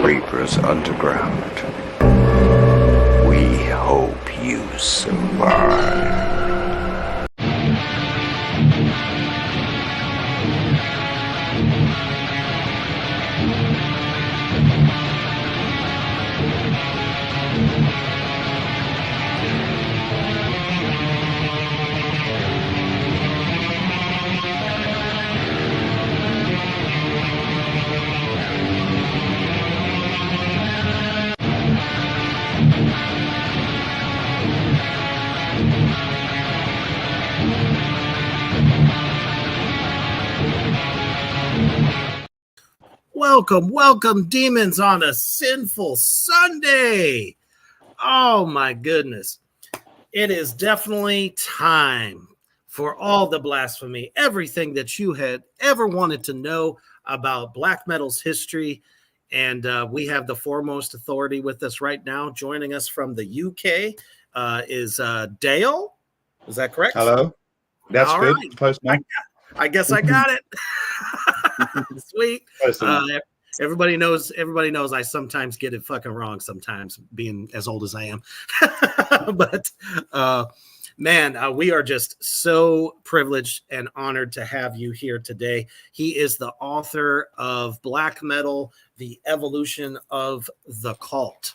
Reapers underground. We hope you survive. Welcome, demons, on a sinful Sunday. Oh my goodness. It is definitely time for all the blasphemy, everything that you had ever wanted to know about black metal's history. And we have the foremost authority with us right now. Joining us from the UK is Dayal. Is that correct? Hello. That's all good. Right. Close enough. I guess I got it. Sweet. Everybody knows I sometimes get it fucking wrong sometimes, being as old as I am. But man, we are just so privileged and honored to have you here today. He is the author of Black Metal, The Evolution of the Cult.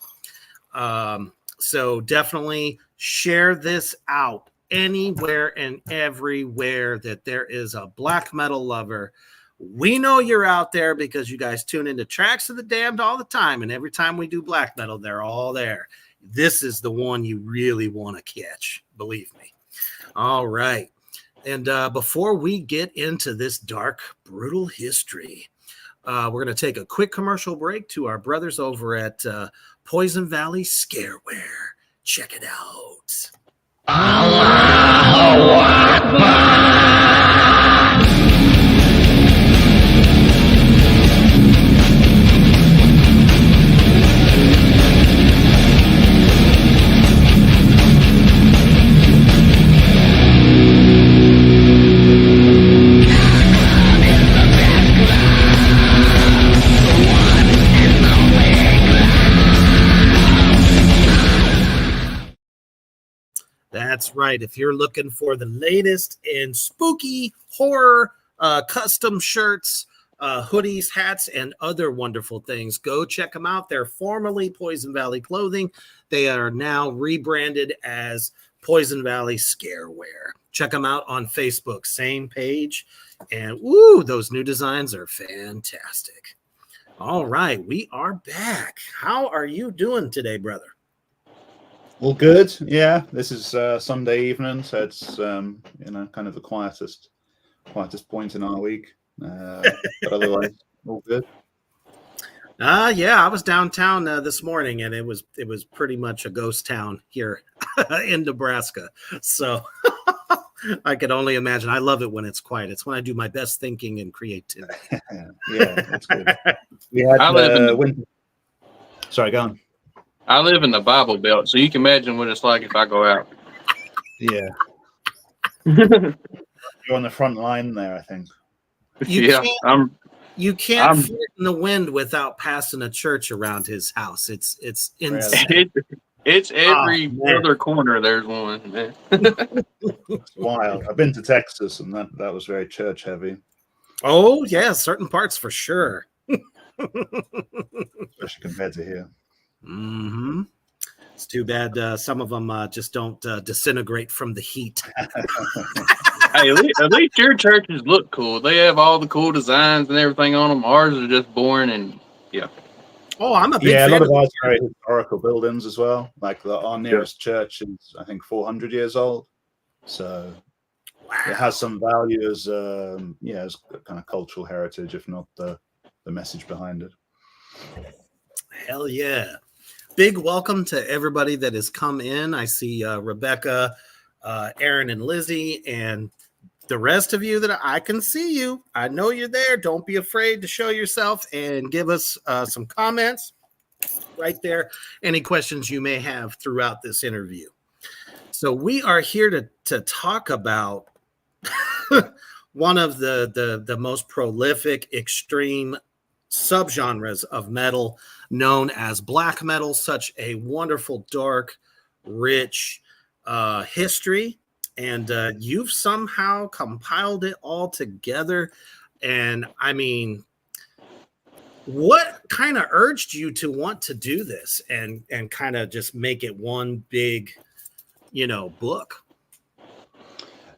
So definitely share this out anywhere and everywhere that there is a black metal lover. We know you're out there because you guys tune into Tracks of the Damned all the time. And every time we do black metal, they're all there. This is the one you really want to catch. Believe me. All right. And before we get into this dark, brutal history, we're going to take a quick commercial break to our brothers over at Poison Valley Scareware. Check it out. Allahu Akbar. That's right. If you're looking for the latest in spooky horror, custom shirts, hoodies, hats, and other wonderful things, go check them out. They're formerly Poison Valley Clothing. They are now rebranded as Poison Valley Scareware. Check them out on Facebook, same page. And woo, those new designs are fantastic. All right, we are back. How are you doing today, brother? All good. Yeah, this is Sunday evening, so it's kind of the quietest point in our week. But otherwise, all good. Yeah, I was downtown this morning, and it was pretty much a ghost town here in Nebraska. So I could only imagine. I love it when it's quiet. It's when I do my best thinking and creativity. Yeah, that's good. We had winter. Sorry, go on. I live in the Bible Belt, so you can imagine what it's like if I go out. Yeah. You're on the front line there, I think. You can't flit in the wind without passing a church around his house. It's insane. It's every other corner. There's one. Man. It's wild. I've been to Texas, and that was very church heavy. Oh yeah, certain parts for sure. Especially compared to here. Mm-hmm. It's too bad some of them just don't disintegrate from the heat. Hey, at least your churches look cool. They have all the cool designs and everything on them. Ours are just boring and yeah. Oh, I'm a big fan. A lot of ours are very historical buildings as well. Like our nearest church is, I think, 400 years old. So it has some value as as kind of cultural heritage, if not the message behind it. Hell yeah. Big welcome to everybody that has come in. I see Rebecca, Aaron, and Lizzie, and the rest of you that I can see you. I know you're there. Don't be afraid to show yourself and give us some comments right there. Any questions you may have throughout this interview. So we are here to talk about one of the most prolific, extreme subgenres of metal known as black metal, such a wonderful, dark, rich history. And you've somehow compiled it all together. And I mean, what kind of urged you to want to do this and kind of just make it one big, book?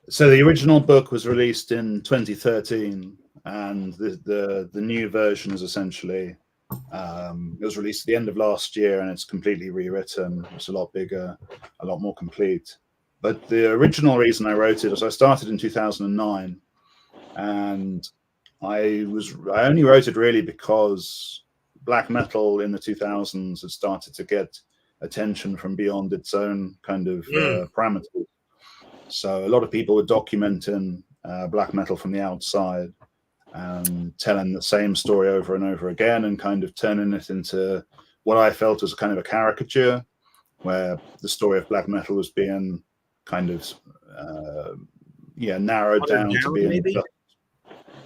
So the original book was released in 2013, and the new version is essentially it was released at the end of last year, and it's completely rewritten. It's a lot bigger, a lot more complete. But the original reason I wrote it is I started in 2009, and I only wrote it really because black metal in the 2000s had started to get attention from beyond its own kind of parameters. So a lot of people were documenting black metal from the outside and telling the same story over and over again, and kind of turning it into what I felt was kind of a caricature, where the story of black metal was being kind of narrowed down to being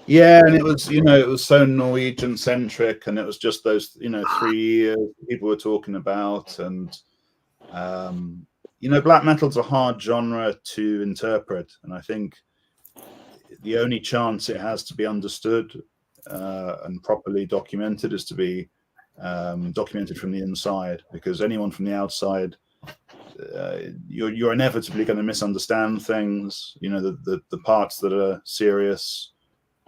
yeah, and it was so Norwegian centric, and it was just those 3 years people were talking about. And black metal's a hard genre to interpret, and I think the only chance it has to be understood and properly documented is to be documented from the inside, because anyone from the outside, you're inevitably going to misunderstand things. The parts that are serious,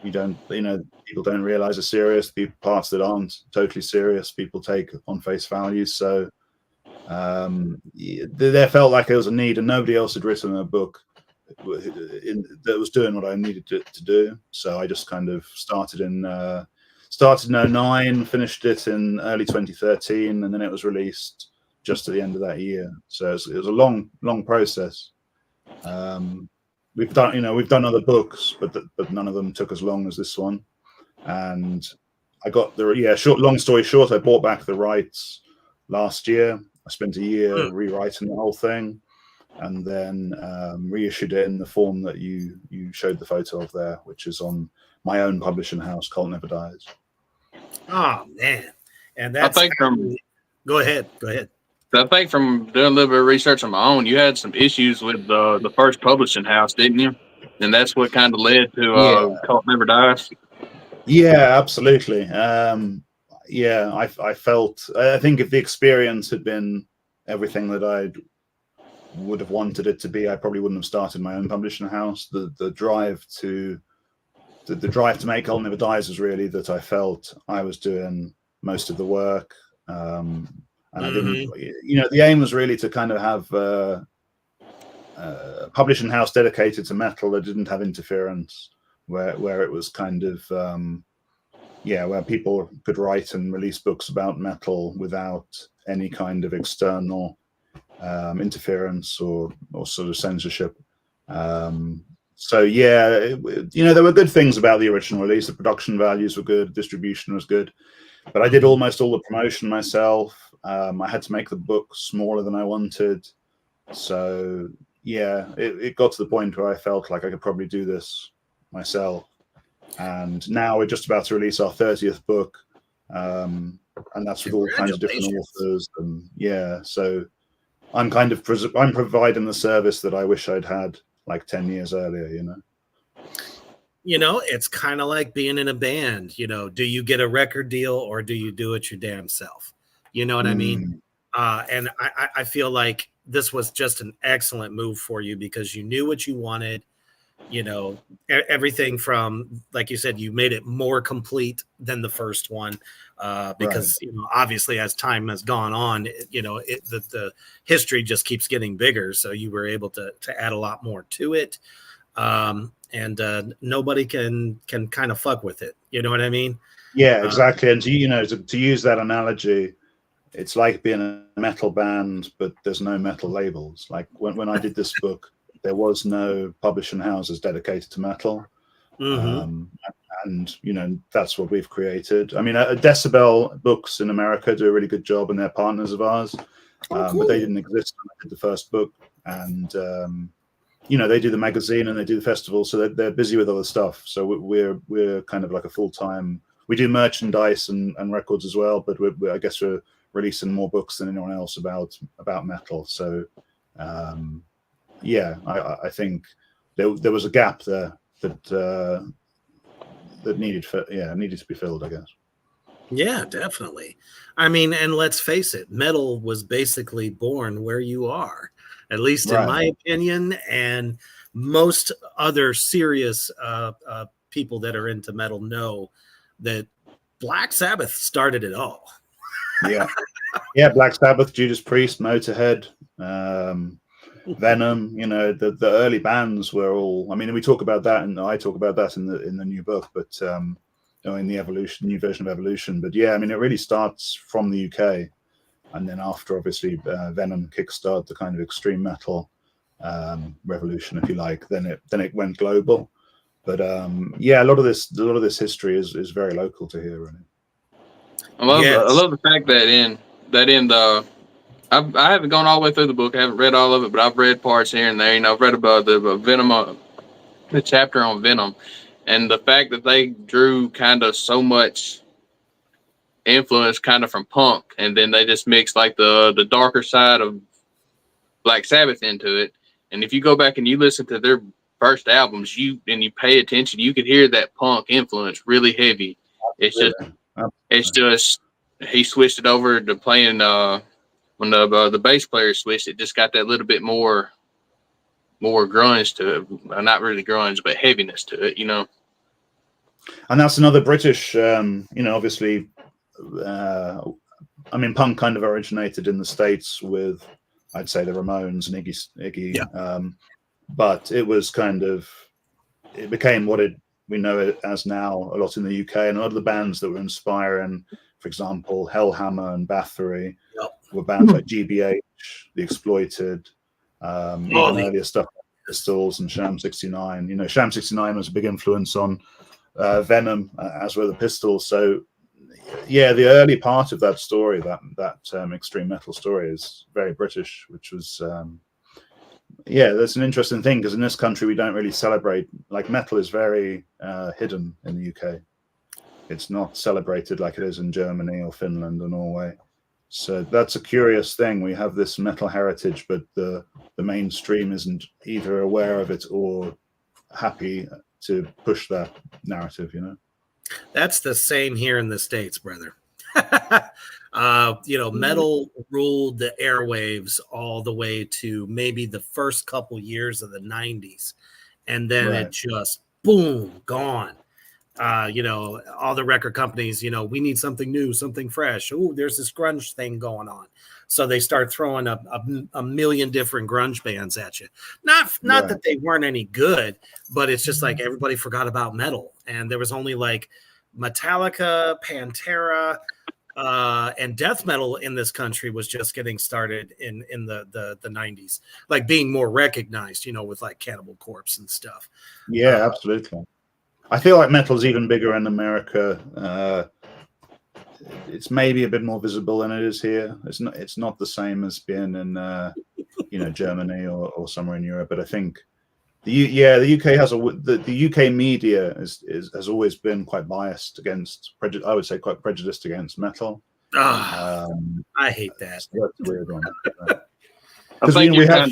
people don't realize are serious. The parts that aren't totally serious, people take on face value. So there felt like there was a need, and nobody else had written a book that was doing what I needed to do. So I just kind of started in 2009, finished it in early 2013, and then it was released just at the end of that year. So it was a long long process. We've done other books, but none of them took as long as this one. And I got long story short, I bought back the rights last year. I spent a year rewriting the whole thing, and then reissued it in the form that you showed the photo of there, which is on my own publishing house, Cult Never Dies. Oh man. And that's go ahead. I think from doing a little bit of research on my own, you had some issues with the first publishing house, didn't you? And that's what kind of led to Cult Never Dies. Yeah, absolutely. I think if the experience had been everything that I would have wanted it to be, I probably wouldn't have started my own publishing house. The drive to make Cult Never Dies was really that I felt I was doing most of the work. And I didn't, the aim was really to kind of have a publishing house dedicated to metal that didn't have interference, where it was kind of, where people could write and release books about metal without any kind of external interference or sort of censorship. There were good things about the original release. The production values were good, distribution was good, but I did almost all the promotion myself. I had to make the book smaller than I wanted. So it got to the point where I felt like I could probably do this myself. And now we're just about to release our 30th book. And that's with all kinds of different authors. And so I'm I'm providing the service that I wish I'd had like 10 years earlier, It's kind of like being in a band. Do you get a record deal or do you do it your damn self? You know what I mean? And I feel like this was just an excellent move for you because you knew what you wanted. Everything from, like you said, you made it more complete than the first one because, obviously as time has gone on, the history just keeps getting bigger. So you were able to add a lot more to it. And nobody can kind of fuck with it. You know what I mean? Yeah, exactly. And to use that analogy, it's like being a metal band, but there's no metal labels. Like when I did this book, there was no publishing houses dedicated to metal. And that's what we've created. I mean, Decibel Books in America do a really good job, and they're partners of ours. Cool. But they didn't exist when I did the first book. And they do the magazine and they do the festival, so they're busy with other stuff. So we're kind of like a full-time. we do merchandise and records as well, but I guess we're releasing more books than anyone else about metal. So yeah, I think there was a gap there that needed to be filled, I guess. Yeah, definitely. I mean, and let's face it, metal was basically born where you are, at least in my opinion, and most other serious people that are into metal know that Black Sabbath started it all. Yeah, Black Sabbath, Judas Priest, Motorhead, Venom. You know, the early bands were all. I mean, we talk about that, and I talk about that in the new book, but in the new version of Evolution. But yeah, I mean, it really starts from the UK, and then after, obviously, Venom kickstarted the kind of extreme metal revolution, if you like. Then it went global. But yeah, a lot of this history is very local to here, really. I love the fact that in the I haven't gone all the way through the book. I haven't read all of it, but I've read parts here and there. I've read about the Venom, the chapter on Venom, and the fact that they drew kind of so much influence kind of from punk, and then they just mixed like the darker side of Black Sabbath into it. And if you go back and you listen to their first albums, you pay attention, you could hear that punk influence really heavy. It's just he switched it over to playing when the bass player switched, it just got that little bit more grunge to it. Not really grunge, but heaviness to it, And that's another British, obviously. I mean, punk kind of originated in the States with, I'd say, the Ramones and Iggy. Yeah. But it was it became what we know it as now a lot in the UK, and a lot of the bands that were inspiring, for example, Hellhammer and Bathory, were bands like GBH, The Exploited, even earlier stuff like Pistols and Sham 69. Sham 69 was a big influence on Venom, as were the Pistols. So yeah, the early part of that story, that extreme metal story, is very British, which was that's an interesting thing, because in this country we don't really celebrate, like, metal is very hidden in the UK. It's not celebrated like it is in Germany or Finland or Norway. So that's a curious thing. We have this metal heritage, but the mainstream isn't either aware of it or happy to push that narrative, That's the same here in the States, brother. Metal ruled the airwaves all the way to maybe the first couple years of the 90s. And then it just, boom, gone. All the record companies, we need something new, something fresh. Oh, there's this grunge thing going on. So they start throwing a million different grunge bands at you. Not that they weren't any good, but it's just like everybody forgot about metal. And there was only like Metallica, Pantera, and death metal in this country was just getting started in the 90s, like being more recognized, with like Cannibal Corpse and stuff. Yeah, absolutely. I feel like metal's even bigger in America. It's maybe a bit more visible than it is here. It's not the same as being in Germany or somewhere in Europe. But I think the UK has the UK media has always been quite biased against, I would say quite prejudiced against metal. I hate that. So that's a weird one. Because we have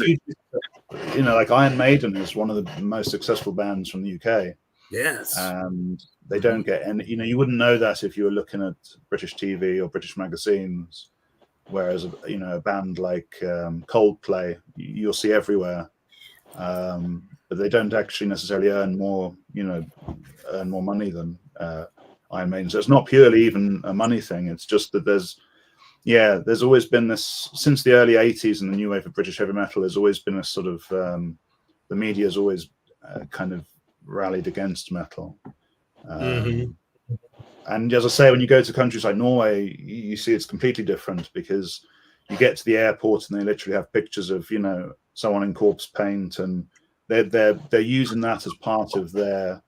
like Iron Maiden is one of the most successful bands from the UK. Yes. And they don't get any, you wouldn't know that if you were looking at British TV or British magazines, whereas, a band like Coldplay, you'll see everywhere. But they don't actually necessarily earn more money than Iron Maiden. So it's not purely even a money thing. It's just that there's always been this, since the early 80s and the new wave of British heavy metal, there's always been a sort of, the media's always kind of rallied against metal. And as I say, when you go to countries like Norway, you see it's completely different, because you get to the airport and they literally have pictures of someone in corpse paint, and they're using that as part of their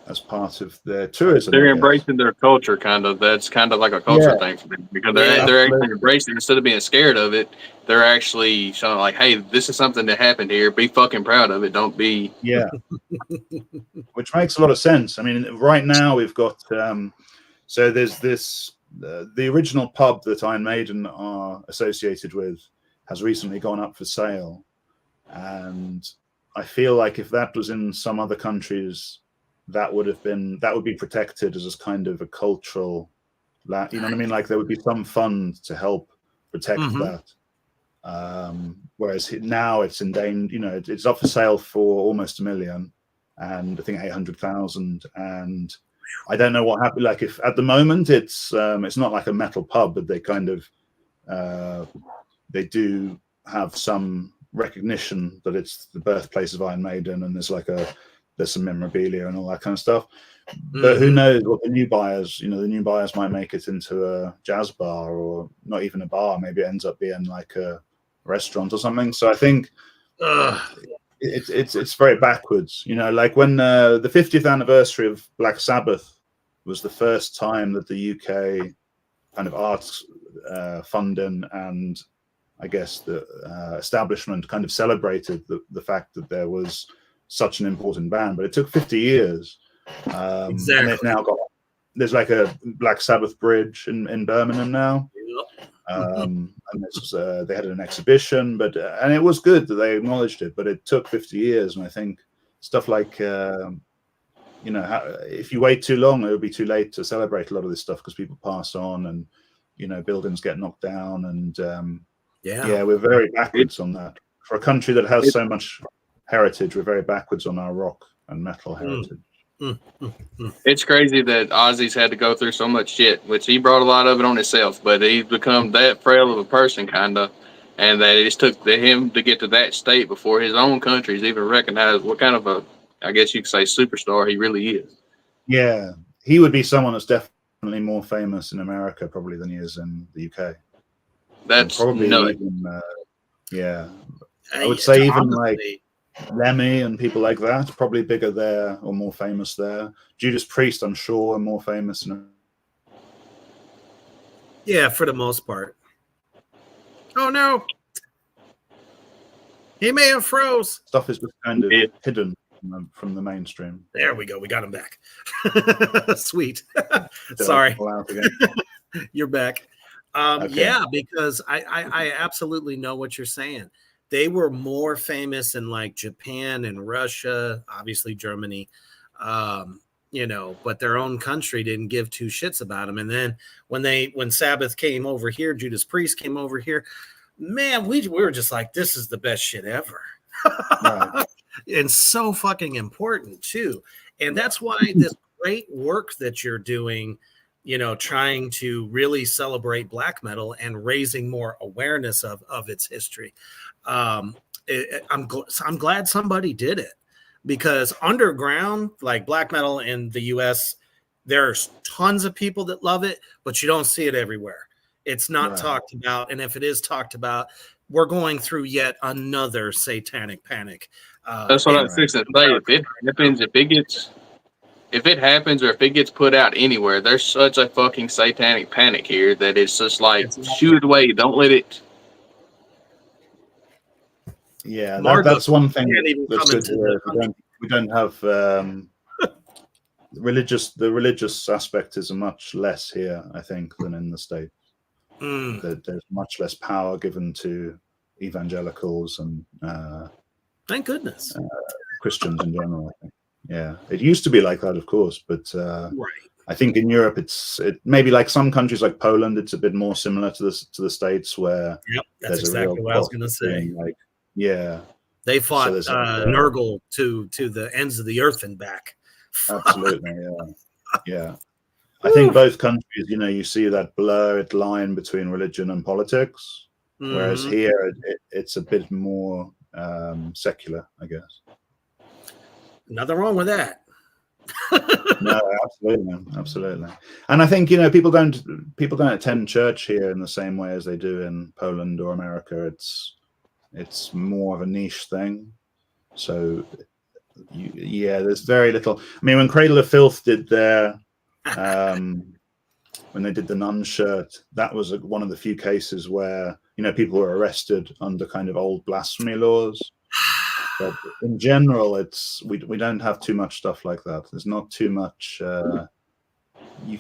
as part of their tourism. They're embracing their culture, kind of. That's kind of like a culture thing for them, because they're actually embracing it instead of being scared of it. They're actually showing like, hey, this is something that happened here. Be fucking proud of it. Don't be. Yeah. Which makes a lot of sense. I mean, right now we've got so there's this the original pub that Iron Maiden are associated with has recently gone up for sale, and I feel like if that was in some other countries, that would be protected as a kind of a cultural, you know what I mean? Like there would be some fund to help protect that. Whereas now it's in danger. You know, it's up for sale for almost $1 million, and I think 800,000. And I don't know what happened. Like if at the moment it's not like a metal pub, but they kind of they do have some recognition that it's the birthplace of Iron Maiden, and there's some memorabilia and all that kind of stuff. But who knows what the new buyers, the new buyers might make it into a jazz bar, or not even a bar. Maybe it ends up being like a restaurant or something. So I think it's very backwards. Like when the 50th anniversary of Black Sabbath was the first time that the UK kind of arts funding and I guess the establishment kind of celebrated the fact that there was such an important band, but it took 50 years. Exactly. And they've now there's like a Black Sabbath bridge in Birmingham now. And they had an exhibition, and it was good that they acknowledged it, but it took 50 years. And I think stuff like, if you wait too long, it would be too late to celebrate a lot of this stuff because people pass on and, buildings get knocked down. And we're very backwards on that. For a country that has so much heritage, we're very backwards on our rock and metal heritage. It's crazy that Ozzy's had to go through so much shit, which he brought a lot of it on himself, but he's become that frail of a person, kind of, and that it took him to get to that state before his own countries even recognized what kind of a, I guess you could say, superstar he really is. Yeah, he would be someone that's definitely more famous in America probably than he is in the UK. That's probably even, I would say even like Lemmy and people like that, probably bigger there or more famous there. Judas Priest, I'm sure, are more famous. Yeah, for the most part. Oh no, he may have froze. Stuff is just kind of hidden from the mainstream. There we go. We got him back. Sweet. Sorry. You're back. Okay. Yeah, because I absolutely know what you're saying. They were more famous in like Japan and Russia, obviously Germany, but their own country didn't give two shits about them. And then when Sabbath came over here, Judas Priest came over here, man, we were just like, this is the best shit ever. Right. And so fucking important too. And that's why this great work that you're doing, trying to really celebrate black metal and raising more awareness of its history. I'm glad somebody did it, because underground, like black metal in the US, there's tons of people that love it, but you don't see it everywhere. It's not talked about. And if it is talked about, we're going through yet another satanic panic. That's what I was fixing to say. If it happens or if it gets put out anywhere, there's such a fucking satanic panic here that it's just like, shoo it away. Don't let it. Yeah, that's one thing that's good here. We don't have the religious aspect is much less here, I think, than in the States. There's much less power given to evangelicals and thank goodness Christians in general, I think. Yeah, it used to be like that, of course, but I think in Europe it maybe like some countries like Poland, it's a bit more similar to the States, where that's exactly what I was going to say. They fought Nurgle to the ends of the earth and back. Absolutely, yeah. I think both countries, you see that blurred line between religion and politics, whereas here it's a bit more secular, I guess. Nothing wrong with that. No, absolutely. And I think people don't attend church here in the same way as they do in Poland or America. It's more of a niche thing. So there's very little. I mean, when Cradle of Filth did their when they did the nun shirt, that was one of the few cases where people were arrested under kind of old blasphemy laws. But in general, we don't have too much stuff like that. There's not too much. You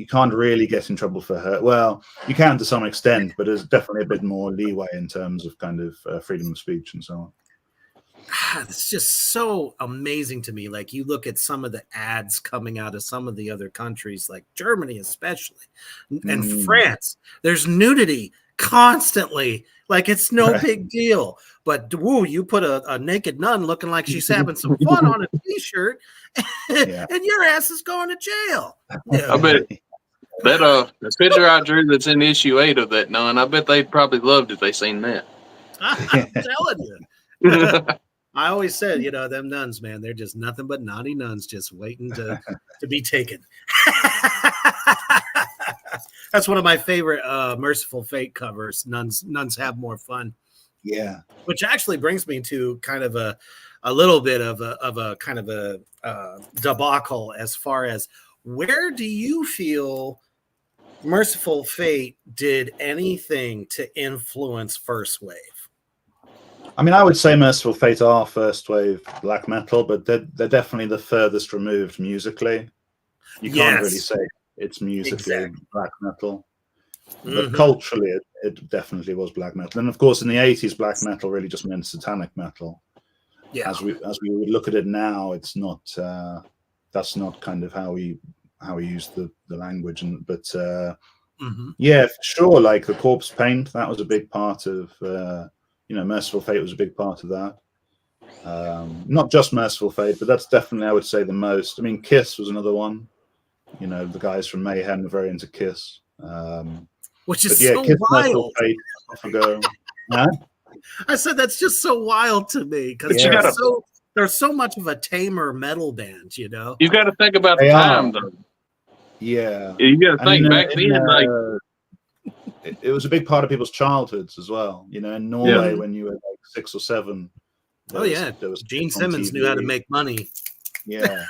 can't really get in trouble for her. Well, you can to some extent, but there's definitely a bit more leeway in terms of kind of freedom of speech and so on. It's just so amazing to me. Like, you look at some of the ads coming out of some of the other countries, like Germany especially, and France. There's nudity constantly. Like, it's no big deal. But you put a naked nun looking like she's having some fun on a t-shirt, and your ass is going to jail. I bet that the picture I drew that's in issue 8 of that nun, I bet they'd probably loved if they seen that. I'm telling you. I always said, them nuns, man, they're just nothing but naughty nuns just waiting to be taken. That's one of my favorite Merciful Fate covers. Nuns have more fun. Yeah. Which actually brings me to kind of a little bit of a kind of a debacle as far as, where do you feel Merciful Fate did anything to influence First Wave? I mean, I would say Merciful Fate are first wave black metal, but they're definitely the furthest removed musically. You can't really say it's musically black metal, but culturally it definitely was black metal. And of course, in the 80s, black metal really just meant satanic metal. Yeah. As we would look at it now, it's not. That's not kind of how we use the language. But yeah, for sure. Like the corpse paint, that was a big part of. Merciful Fate was a big part of that. Not just Merciful Fate, but that's definitely, I would say, the most. I mean, Kiss was another one. The guys from Mayhem were very into Kiss. Which is so Kiss, wild. Fate, I said that's just so wild to me, because they're so much of a tamer metal band, You got to think about the time, though. Yeah. You got to think back then, like. It was a big part of people's childhoods as well. In Norway, when you were like 6 or 7, there was Gene Simmons knew how to make money. Yeah.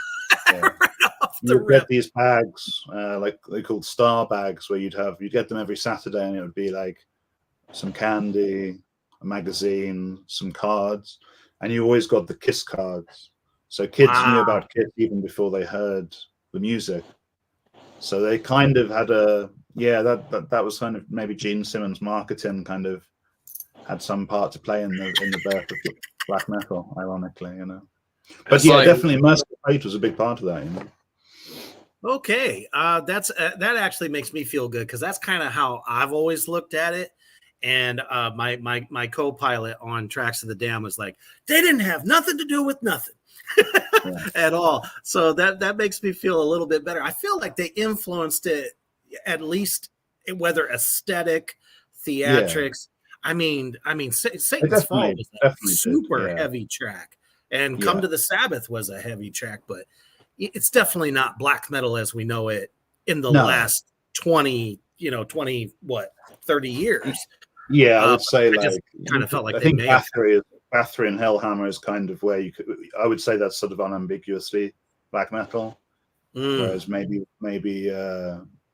You'd get these bags, like they called star bags, where you'd get them every Saturday, and it would be like some candy, a magazine, some cards, and you always got the Kiss cards. So kids knew about Kiss even before they heard the music. So they kind of had that was kind of maybe Gene Simmons' marketing kind of had some part to play in the birth of black metal, ironically, But definitely Merciful Fate was a big part of that, Okay, that actually makes me feel good, because that's kind of how I've always looked at it. And my co-pilot on Tracks of the Dam was like, they didn't have nothing to do with nothing. At all. So that makes me feel a little bit better. I feel like they influenced it, at least whether aesthetic, theatrics. I mean, Satan's Fall was a super heavy track, and Come to the Sabbath was a heavy track, but it's definitely not black metal as we know it in the last 30 years. Yeah, I would say kind of felt like I think Bathory and Hellhammer is kind of where I would say that's sort of unambiguously black metal, whereas maybe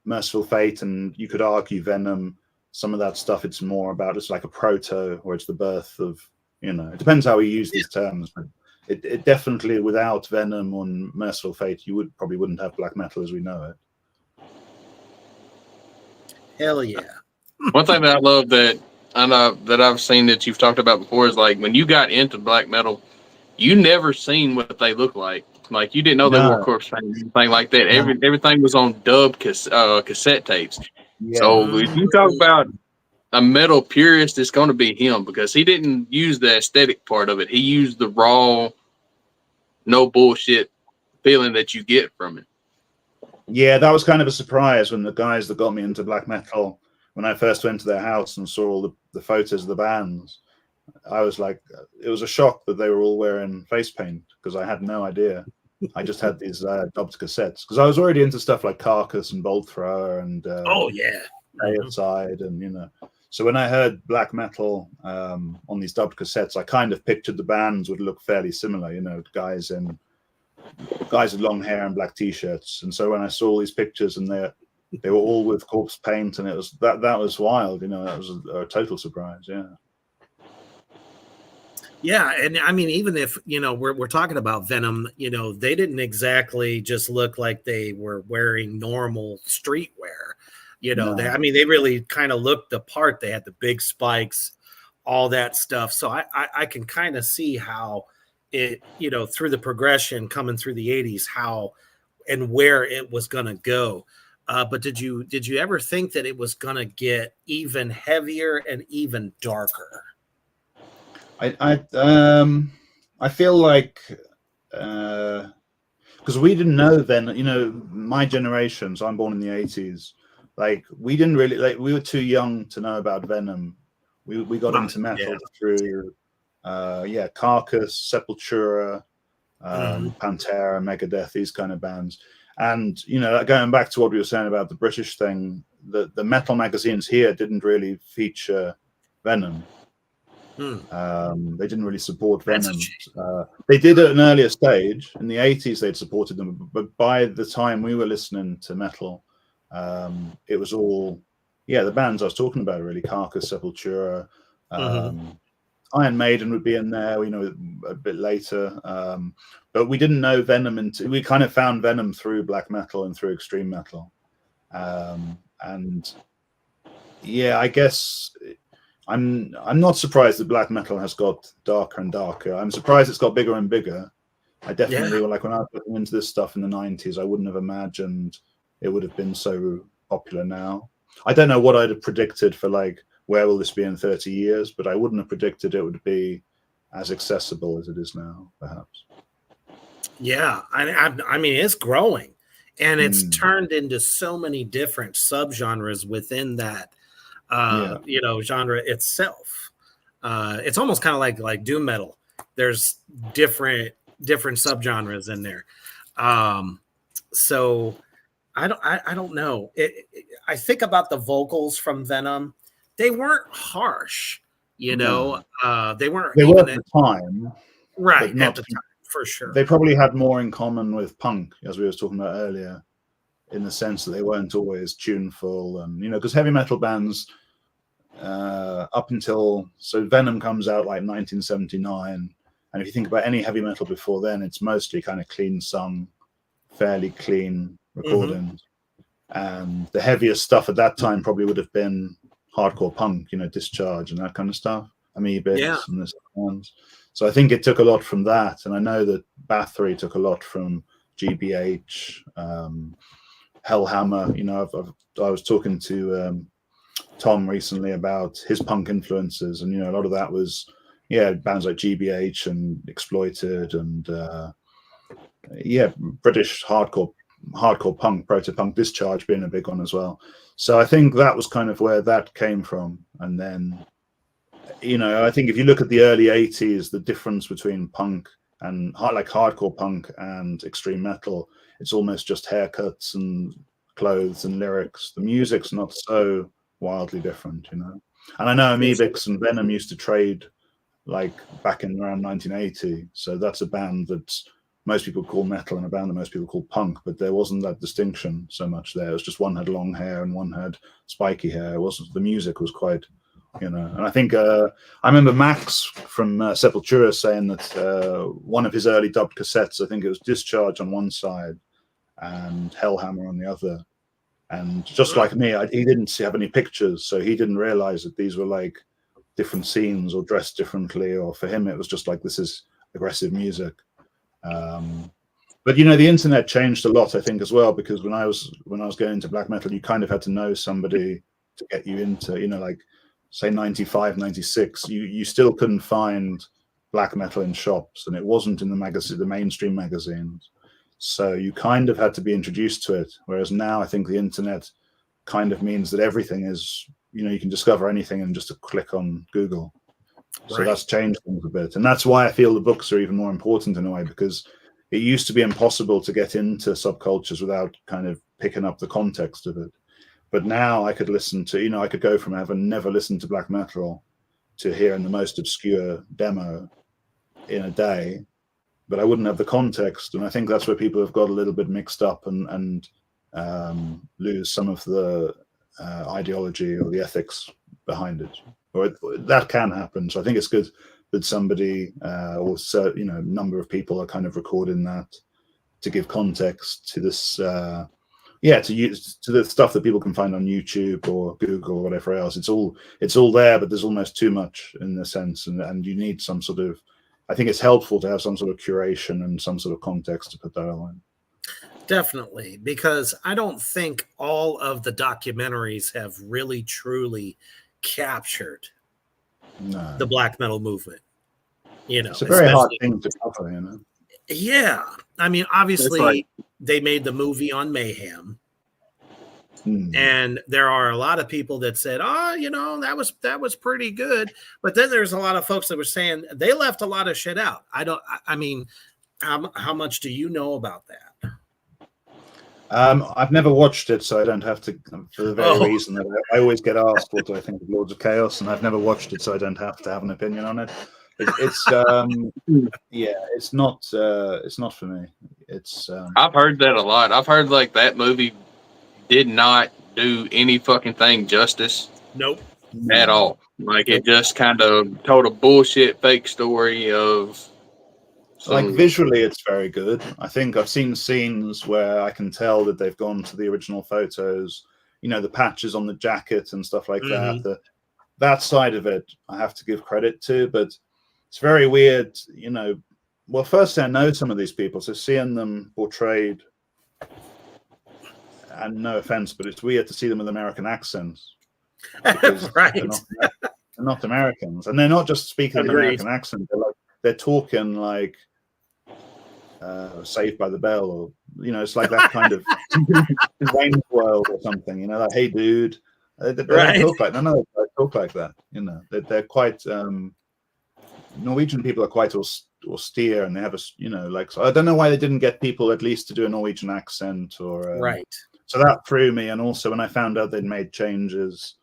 Merciful Fate, and you could argue Venom, some of that stuff, it's more about, it's like a proto, or it's the birth of, it depends how we use these terms, but it definitely, without Venom on Merciful Fate, you probably wouldn't have black metal as we know it. Hell yeah. One thing that I love that I've seen that you've talked about before is, like, when you got into black metal, you never seen what they look like. Like, you didn't know they wore corpse paint, anything like that. Everything was on dub cassette tapes. Yeah. So if you talk about a metal purist, it's going to be him, because he didn't use the aesthetic part of it. He used the raw, no bullshit feeling that you get from it. Yeah, that was kind of a surprise when the guys that got me into black metal, when I first went to their house and saw all the photos of the bands, I was like, it was a shock that they were all wearing face paint, because I had no idea. I just had these dubbed cassettes, because I was already into stuff like Carcass and Bolt Thrower and Outside, and So when I heard black metal on these dubbed cassettes, I kind of pictured the bands would look fairly similar, you know, guys with long hair and black t-shirts. And so when I saw all these pictures and they were all with corpse paint, and it was that was wild, you know. That was a total surprise. Yeah, and I mean, even if, you know, we're talking about Venom, you know, they didn't exactly just look like they were wearing normal streetwear. You know, No. they really kind of looked the part. They had the big spikes, all that stuff. So I can kind of see how it, you know, through the progression coming through the 80s, how and where it was going to go. But did you ever think that it was going to get even heavier and even darker? I feel like because we didn't know then, you know, my generation, so I'm born in the 80s, like we didn't really, like, we were too young to know about Venom. We got into metal through Carcass, Sepultura, Pantera, Megadeth, these kind of bands. And, you know, going back to what we were saying about the British thing, the metal magazines here didn't really feature Venom. They didn't really support Venom. They did at an earlier stage. In the 80s, they'd supported them. But by the time we were listening to metal, it was all, the bands I was talking about, really. Carcass, Sepultura, Iron Maiden would be in there, you know, a bit later. But we didn't know Venom we kind of found Venom through black metal and through extreme metal. And I guess I'm not surprised that black metal has got darker and darker. I'm surprised it's got bigger and bigger. I definitely, like when I was looking into this stuff in the 90s, I wouldn't have imagined it would have been so popular now. I don't know what I'd have predicted for, like, where will this be in 30 years, but I wouldn't have predicted it would be as accessible as it is now, perhaps. Yeah, I mean, it's growing, and it's turned into so many different subgenres within that, you know, genre itself. It's almost kind of like doom metal. There's different subgenres in there. So I don't know. I think about the vocals from Venom. They weren't harsh, you know. They weren't. They were at the time, right? At the time, for sure. They probably had more in common with punk, as we were talking about earlier, in the sense that they weren't always tuneful, and, you know, because heavy metal bands, up until Venom comes out like 1979, and if you think about any heavy metal before then, it's mostly kind of clean sung, fairly clean recordings, and the heaviest stuff at that time probably would have been hardcore punk, you know, Discharge and that kind of stuff, Amoebics and this ones. So I think it took a lot from that, and I know that Bathory took a lot from GBH, Hellhammer. You know, I was talking to Tom recently about his punk influences, and, you know, a lot of that was bands like GBH and Exploited and British hardcore punk, proto-punk, Discharge being a big one as well. So I think that was kind of where that came from. And then, you know, I think if you look at the early 80s, the difference between punk and hardcore punk and extreme metal, it's almost just haircuts and clothes and lyrics. The music's not so wildly different, you know. And I know Amoebics and Venom used to trade, like, back in around 1980. So that's a band that's most people call metal and a band that most people call punk, but there wasn't that distinction so much there. It was just one had long hair and one had spiky hair. It wasn't, the music was quite, you know. And I think I remember Max from Sepultura saying that one of his early dubbed cassettes, I think it was Discharge on one side and Hellhammer on the other. And just like me, he didn't have any pictures, so he didn't realize that these were like different scenes or dressed differently, or for him it was just like, this is aggressive music. But, you know, the internet changed a lot, I think, as well, because when I was going into black metal, you kind of had to know somebody to get you into, you know, like, say 95, 96, you still couldn't find black metal in shops, and it wasn't in the mainstream magazines. So you kind of had to be introduced to it. Whereas now I think the internet kind of means that everything is, you know, you can discover anything in just a click on Google. So that's changed things a bit. And that's why I feel the books are even more important in a way, because it used to be impossible to get into subcultures without kind of picking up the context of it. But now I could listen to, I could go from having never listened to black metal to hearing the most obscure demo in a day, but I wouldn't have the context. And I think that's where people have got a little bit mixed up and lose some of the ideology or the ethics behind it. Or that can happen. So I think it's good that somebody or number of people are kind of recording that to give context to this. To the stuff that people can find on YouTube or Google or whatever else. It's all there, but there's almost too much in the sense, and you need some sort of. I think it's helpful to have some sort of curation and some sort of context to put that on. Definitely, because I don't think all of the documentaries have really truly captured the black metal movement. It's a very hard thing to cover, Yeah, I mean, obviously they made the movie on Mayhem, and there are a lot of people that said, that was pretty good. But then there's a lot of folks that were saying they left a lot of shit out. I mean, how much do you know about that? I've never watched it, so I don't have to, for the very reason that I always get asked what do I think of Lords of Chaos, and I've never watched it, so I don't have to have an opinion on it. It's not for me. I've heard that a lot. I've heard like that movie did not do any fucking thing justice. Nope. At all. Like it just kind of told a bullshit fake story of like visually it's very good. I think I've seen scenes where I can tell that they've gone to the original photos, the patches on the jacket and stuff like that. That side of it I have to give credit to, but it's very weird, well, firstly, I know some of these people, so seeing them portrayed, and no offense, but it's weird to see them with American accents. Right. They're not Americans. And they're not just speaking an American accent, they're talking like Saved by the Bell, or, it's like that kind of Wayne's World or something, like, hey, dude. They don't talk like that. No, they talk like that. They're quite... Norwegian people are quite austere, and they have so I don't know why they didn't get people at least to do a Norwegian accent or right. So that threw me, and also when I found out they'd made changes,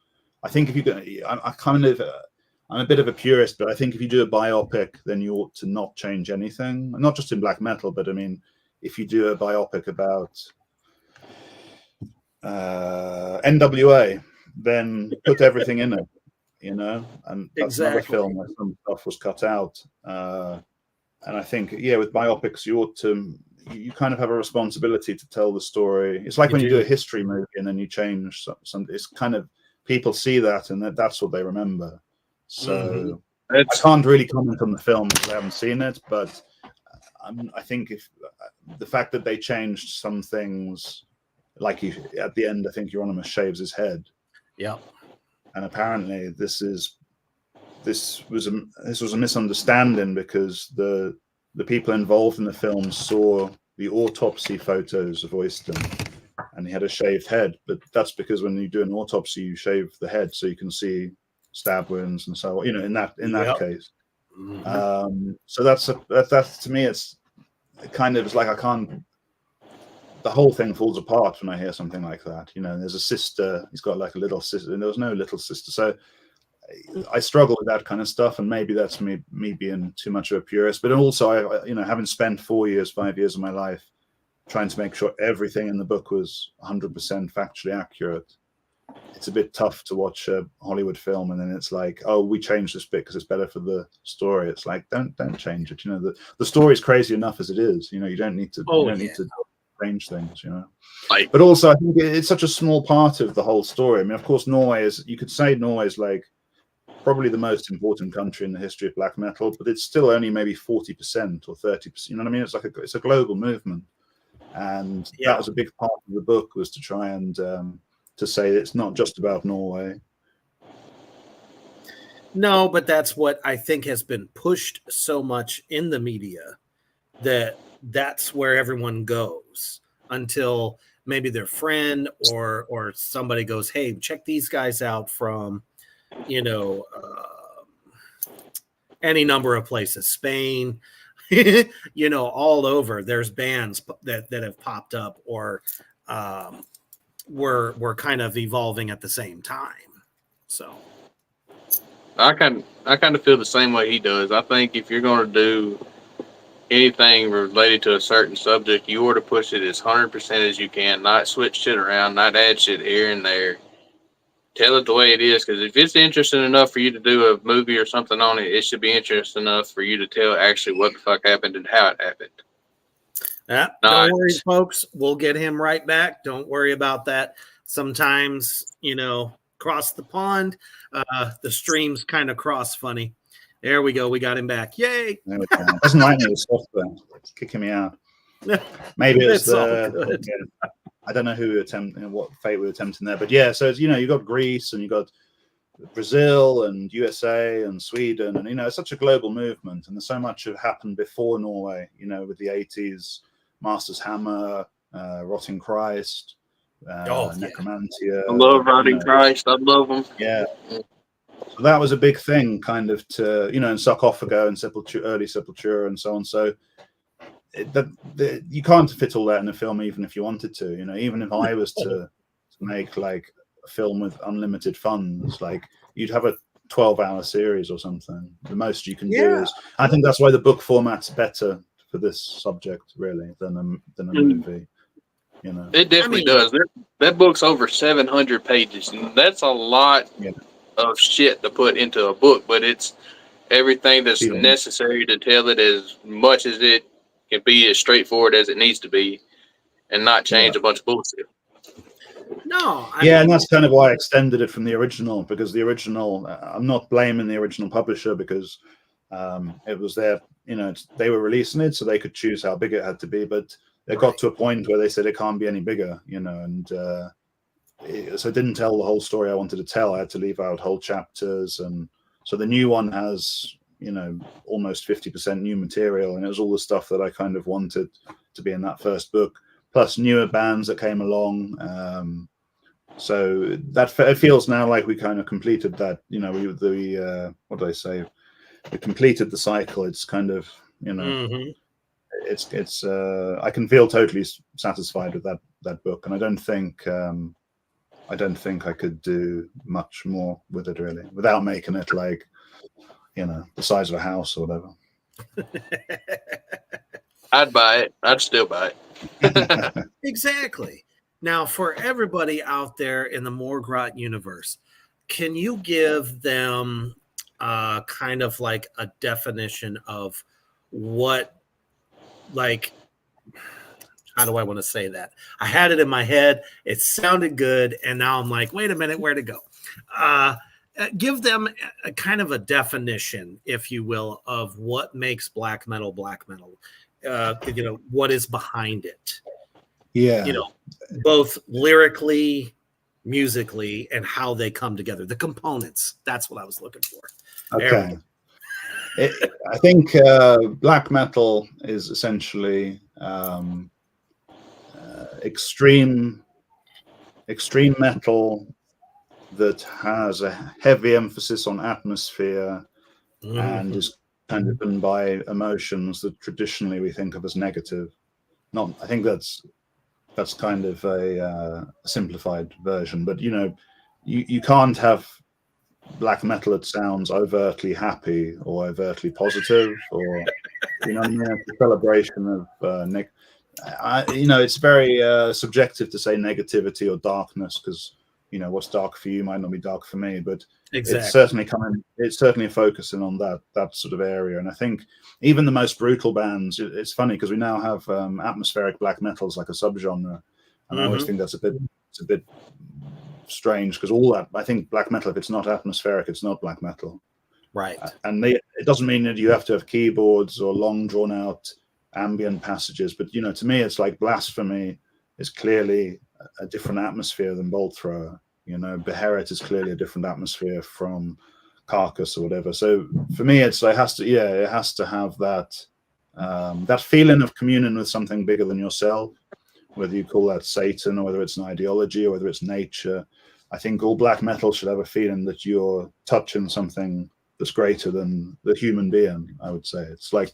I think if you go, I'm a bit of a purist, but I think if you do a biopic, then you ought to not change anything, not just in black metal, but I mean, if you do a biopic about NWA, then put everything in it. And that's another film where some stuff was cut out. And I think, with biopics, you kind of have a responsibility to tell the story. It's like when you do a history movie and then you change something. It's kind of, people see that and that's what they remember. So I can't really comment on the film because I haven't seen it, but I think if the fact that they changed some things, like at the end, I think Euronymous shaves his head. Yeah. And apparently this was a misunderstanding because the people involved in the film saw the autopsy photos of Oyston and he had a shaved head. But that's because when you do an autopsy, you shave the head so you can see stab wounds and so on. In that case. So that's to me, it's kind of, it's like I can't. The whole thing falls apart when I hear something like that. There's a sister, he's got like a little sister, and there was no little sister. So I struggle with that kind of stuff, and maybe that's me being too much of a purist. But also, having spent 5 years of my life trying to make sure everything in the book was 100% factually accurate, it's a bit tough to watch a Hollywood film and then it's like, oh, we changed this bit because it's better for the story. It's like, don't change it. The story is crazy enough as it is. You don't need to. Need to change things, but also I think it's such a small part of the whole story. I mean, of course, you could say Norway is like probably the most important country in the history of black metal, but it's still only maybe 40% or 30%. You know what I mean? It's like it's a global movement, and that was a big part of the book, was to try and to say that it's not just about Norway. No, but that's what I think has been pushed so much in the media, that's where everyone goes until maybe their friend or somebody goes, hey, check these guys out from, any number of places, Spain, all over. There's bands that have popped up, or were kind of evolving at the same time. So I kind of feel the same way he does. I think if you're going to do anything related to a certain subject, you ought to push it as 100% as you can, not switch shit around, not add shit here and there. Tell it the way it is, because if it's interesting enough for you to do a movie or something on it, it should be interesting enough for you to tell actually what the fuck happened and how it happened. Yeah, don't worry, folks. We'll get him right back. Don't worry about that. Sometimes, cross the pond, the streams kind of cross funny. There we go. We got him back. Yay! Doesn't like me with software. It's kicking me out. Maybe it's I don't know who what fate we're attempting there, but yeah. So you got Greece and you got Brazil and USA and Sweden, and it's such a global movement, and there's so much have happened before Norway. With the 80s, Master's Hammer, Rotting Christ, Necromantia. I love Rotting Christ. I love them. Yeah. So that was a big thing, kind of to and Sarcophago and early Sepultura and so on. So you can't fit all that in a film, even if you wanted to. Even if I was to make like a film with unlimited funds, like you'd have a 12-hour series or something. The most you can do is. I think that's why the book format's better for this subject, really, than a movie. It definitely does. That book's over 700 pages, and that's a lot of shit to put into a book, but it's everything that's necessary to tell it as much as it can be, as straightforward as it needs to be, and not change a bunch of bullshit. No. And that's kind of why I extended it from the original, because the original, I'm not blaming the original publisher, because it was their, they were releasing it so they could choose how big it had to be, but it got to a point where they said it can't be any bigger, and so it didn't tell the whole story I wanted to tell. I had to leave out whole chapters, and so the new one has almost 50% new material, and it was all the stuff that I kind of wanted to be in that first book, plus newer bands that came along. So that it feels now like we kind of completed that. What did I say? We completed the cycle. It's kind of it's I can feel totally satisfied with that book, and I don't think I could do much more with it, really, without making it like the size of a house or whatever. I'd buy it. I'd still buy it. Exactly. Now, for everybody out there in the Morgrot universe, can you give them kind of like a definition of what, like, how do I want to say that? I had it in my head. It sounded good. And now I'm like, wait a minute, where'd it go? Give them a kind of a definition, if you will, of what makes black metal black metal. What is behind it. Yeah. Both lyrically, musically, and how they come together. The components. That's what I was looking for. Okay. I think black metal is essentially extreme metal that has a heavy emphasis on atmosphere and is kind of driven by emotions that traditionally we think of as negative. I think that's kind of a simplified version, but you can't have black metal that sounds overtly happy or overtly positive, or it's a celebration of Nick. It's very subjective to say negativity or darkness, because what's dark for you might not be dark for me, but it's certainly focusing on that sort of area. And I think even the most brutal bands, it's funny because we now have atmospheric black metal as like a subgenre, and I always think that's a bit strange, because all that, I think black metal, if it's not atmospheric, it's not black metal, right? And it doesn't mean that you have to have keyboards or long drawn out ambient passages, but to me it's like Blasphemy is clearly a different atmosphere than Bolt Thrower. Beherit is clearly a different atmosphere from Carcass or whatever. So for me, it has to have that feeling of communion with something bigger than yourself, whether you call that Satan or whether it's an ideology or whether it's nature. I think all black metal should have a feeling that you're touching something that's greater than the human being. I would say it's like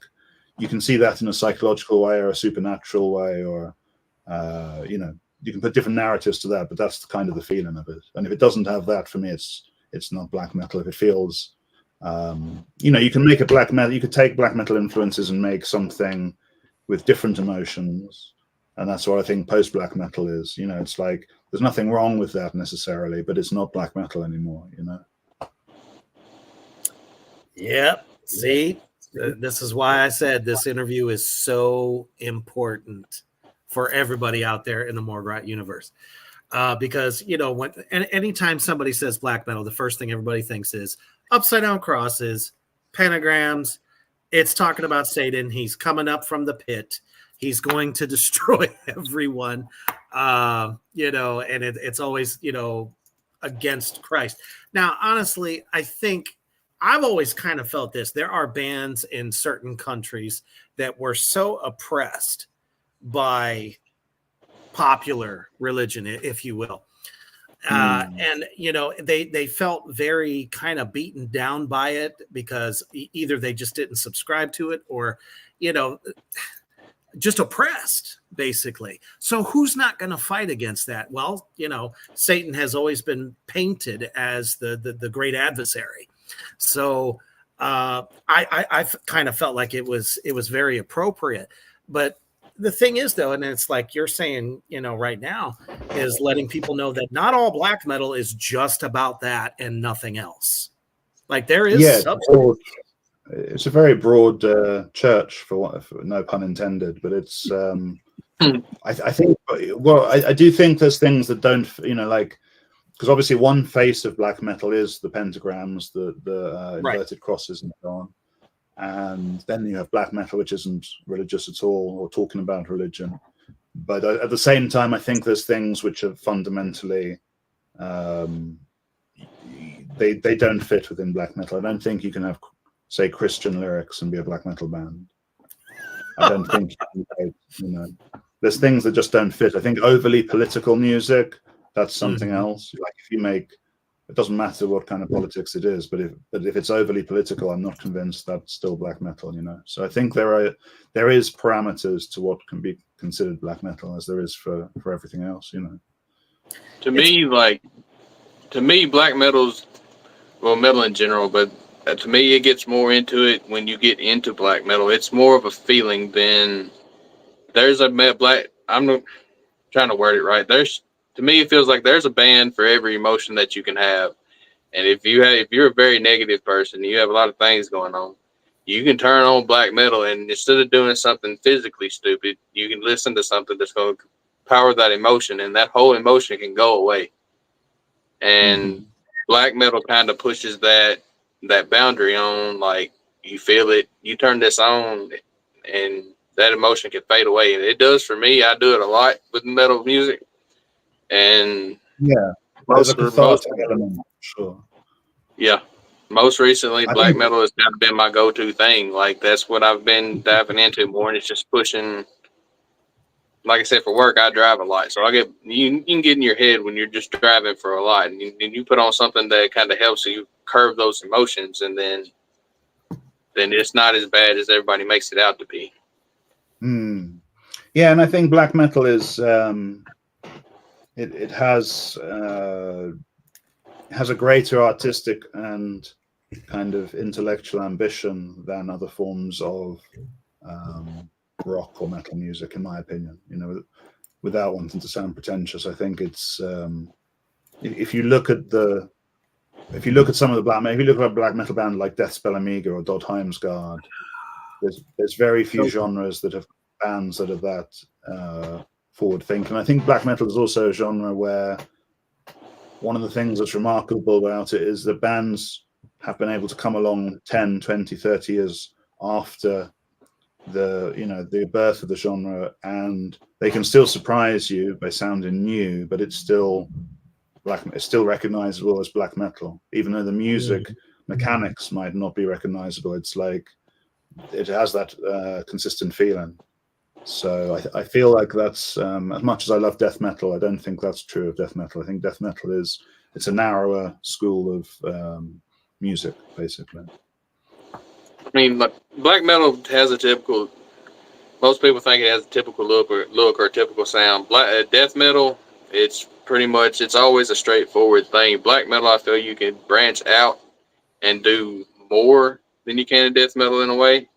you can see that in a psychological way or a supernatural way, or you can put different narratives to that, but that's kind of the feeling of it. And if it doesn't have that, for me, it's not black metal. If it feels, you can make a black metal. You could take black metal influences and make something with different emotions, and that's what I think post black metal is. It's like there's nothing wrong with that necessarily, but it's not black metal anymore. Yep. See, this is why I said this interview is so important for everybody out there in the Morgrat universe. Because, anytime somebody says black metal, the first thing everybody thinks is upside down crosses, pentagrams. It's talking about Satan. He's coming up from the pit. He's going to destroy everyone, and it's always, against Christ. Now, honestly, I think I've always kind of felt this. There are bands in certain countries that were so oppressed by popular religion, if you will. And, they felt very kind of beaten down by it because either they just didn't subscribe to it or, just oppressed, basically. So who's not going to fight against that? Well, Satan has always been painted as the great adversary. So I kind of felt like it was very appropriate. But the thing is, though, and it's like you're saying, right now, is letting people know that not all black metal is just about that and nothing else. Like there is substance. It's a very broad church, for no pun intended, but it's I think, well, I do think there's things that don't, because obviously one face of black metal is the pentagrams, the inverted crosses and so on. And then you have black metal, which isn't religious at all or talking about religion. But at the same time, I think there's things which are fundamentally, they don't fit within black metal. I don't think you can have, say, Christian lyrics and be a black metal band. I don't think, there's things that just don't fit. I think overly political music, that's something else. Like if you make, it doesn't matter what kind of politics it is, but if it's overly political, I'm not convinced that's still black metal, So I think there is parameters to what can be considered black metal, as there is for everything else, To me, black metal's, well, metal in general, but to me, it gets more into it when you get into black metal. It's more of a feeling than there's a black. I'm not trying to word it right. To me, it feels like there's a band for every emotion that you can have. And if you're a very negative person, you have a lot of things going on, you can turn on black metal, and instead of doing something physically stupid, you can listen to something that's going to power that emotion, and that whole emotion can go away. And black metal kind of pushes that boundary on, like you feel it, you turn this on, and that emotion can fade away. And it does for me. I do it a lot with metal music. And most recently, black metal has kind of been my go-to thing. Like that's what I've been diving into more, and it's just pushing. Like I said, for work, I drive a lot, so you can get in your head when you're just driving for a lot, and you put on something that kind of helps you curb those emotions, and then it's not as bad as everybody makes it out to be. Yeah, and I think black metal is. It has a greater artistic and kind of intellectual ambition than other forms of rock or metal music, in my opinion. Without wanting to sound pretentious, I think it's if you look at some of the black metal, if you look at a black metal band like Deathspell Amiga or Dod Heimsgard, there's very few genres that have bands that are that forward thinking. I think black metal is also a genre where one of the things that's remarkable about it is that bands have been able to come along 10, 20, 30 years after the birth of the genre, and they can still surprise you by sounding new, but it's still recognizable as black metal, even though the music mechanics might not be recognizable. It's like it has that consistent feeling. So I feel like that's as much as I love death metal, I don't think that's true of death metal. I think death metal it's a narrower school of music, basically. I mean, black metal has a typical most people think it has a typical look or a typical sound. Death metal, it's pretty much, it's always a straightforward thing. Black metal, I feel you can branch out and do more than you can in death metal in a way,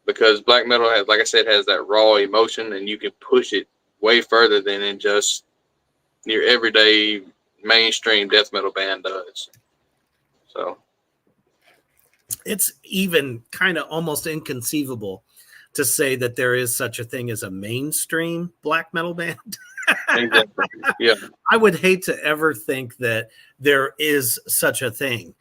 because black metal has, like I said, has that raw emotion, and you can push it way further than in just your everyday mainstream death metal band does. So it's even kind of almost inconceivable to say that there is such a thing as a mainstream black metal band. exactly. Yeah, I would hate to ever think that there is such a thing.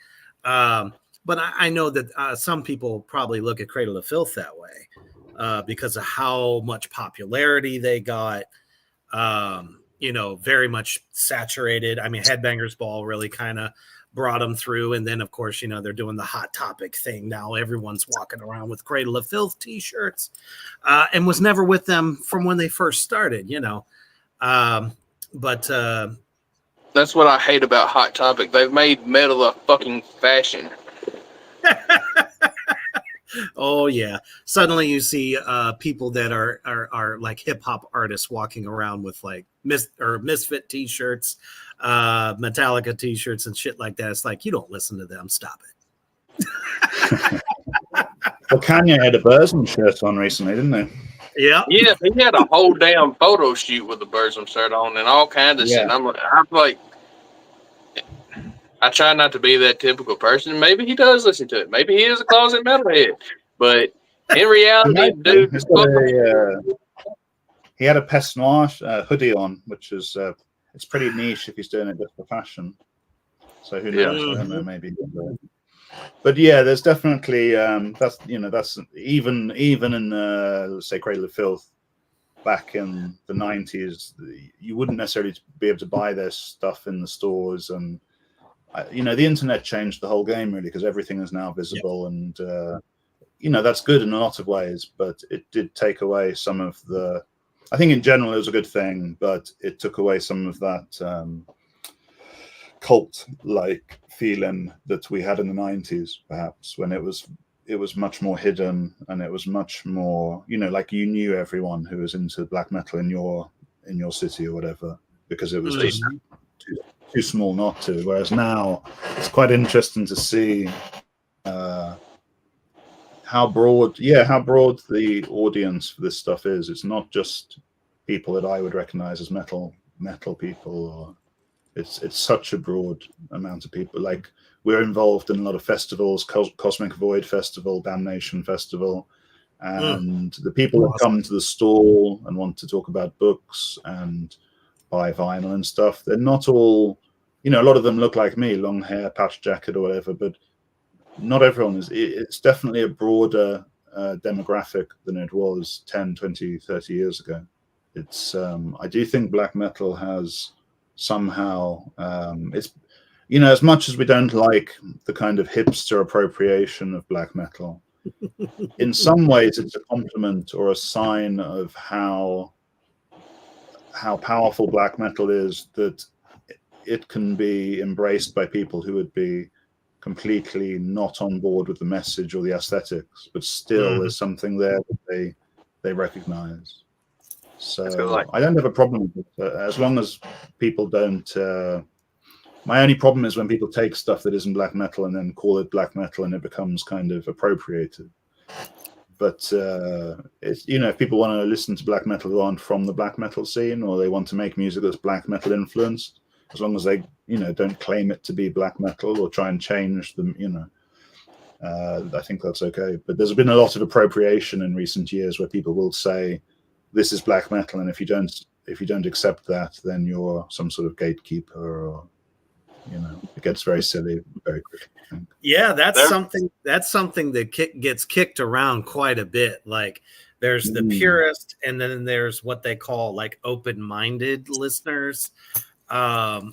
But I know that some people probably look at Cradle of Filth that way because of how much popularity they got. Very much saturated. I mean, Headbangers Ball really kind of brought them through. And then, of course, they're doing the Hot Topic thing now. Everyone's walking around with Cradle of Filth t-shirts and was never with them from when they first started, But that's what I hate about Hot Topic. They've made metal a fucking fashion. Oh yeah! Suddenly you see people that are like hip hop artists walking around with like Misfit T-shirts, Metallica T-shirts, and shit like that. It's like, you don't listen to them. Stop it. Well, Kanye had a Burzum shirt on recently, didn't he? Yeah. Yeah, he had a whole damn photo shoot with the Burzum shirt on and all kinds of shit. I'm like, I try not to be that typical person. Maybe he does listen to it. Maybe he is a closet metalhead. But in reality, dude, he had a Pest Noir hoodie on, which is it's pretty niche if he's doing it just for fashion. So who knows? I don't know, maybe. But yeah, there's definitely that's even in let's say Cradle of Filth back in the 90s, you wouldn't necessarily be able to buy their stuff in the stores, and the internet changed the whole game really, because everything is now visible. And that's good in a lot of ways, but it did take away some of the, I think in general it was a good thing, but it took away some of that cult like feeling that we had in the 90s, perhaps, when it was much more hidden, and it was much more, like you knew everyone who was into black metal in your city or whatever, because it was just too small not to. Whereas now it's quite interesting to see how broad the audience for this stuff is. It's not just people that I would recognize as metal people, or it's such a broad amount of people. Like, we're involved in a lot of festivals, Cosmic Void Festival, Damnation Festival, and the people that come to the stall and want to talk about books and buy vinyl and stuff, they're not all, a lot of them look like me, long hair, patch jacket or whatever, but not everyone is. It's definitely a broader demographic than it was 10, 20, 30 years ago. It's I do think black metal has somehow, it's, as much as we don't like the kind of hipster appropriation of black metal, in some ways it's a compliment or a sign of how powerful black metal is, that it can be embraced by people who would be completely not on board with the message or the aesthetics, but still there's something there that they recognize. So I don't have a problem with it, as long as people don't. My only problem is when people take stuff that isn't black metal and then call it black metal, and it becomes kind of appropriated. But it's, if people want to listen to black metal who aren't from the black metal scene, or they want to make music that's black metal influenced, as long as they don't claim it to be black metal or try and change them, I think that's okay. But there's been a lot of appropriation in recent years where people will say this is black metal, and if you don't accept that, then you're some sort of gatekeeper, or it gets very silly very quickly. Yeah, that's something that gets kicked around quite a bit. Like, there's the purist, and then there's what they call like open-minded listeners. I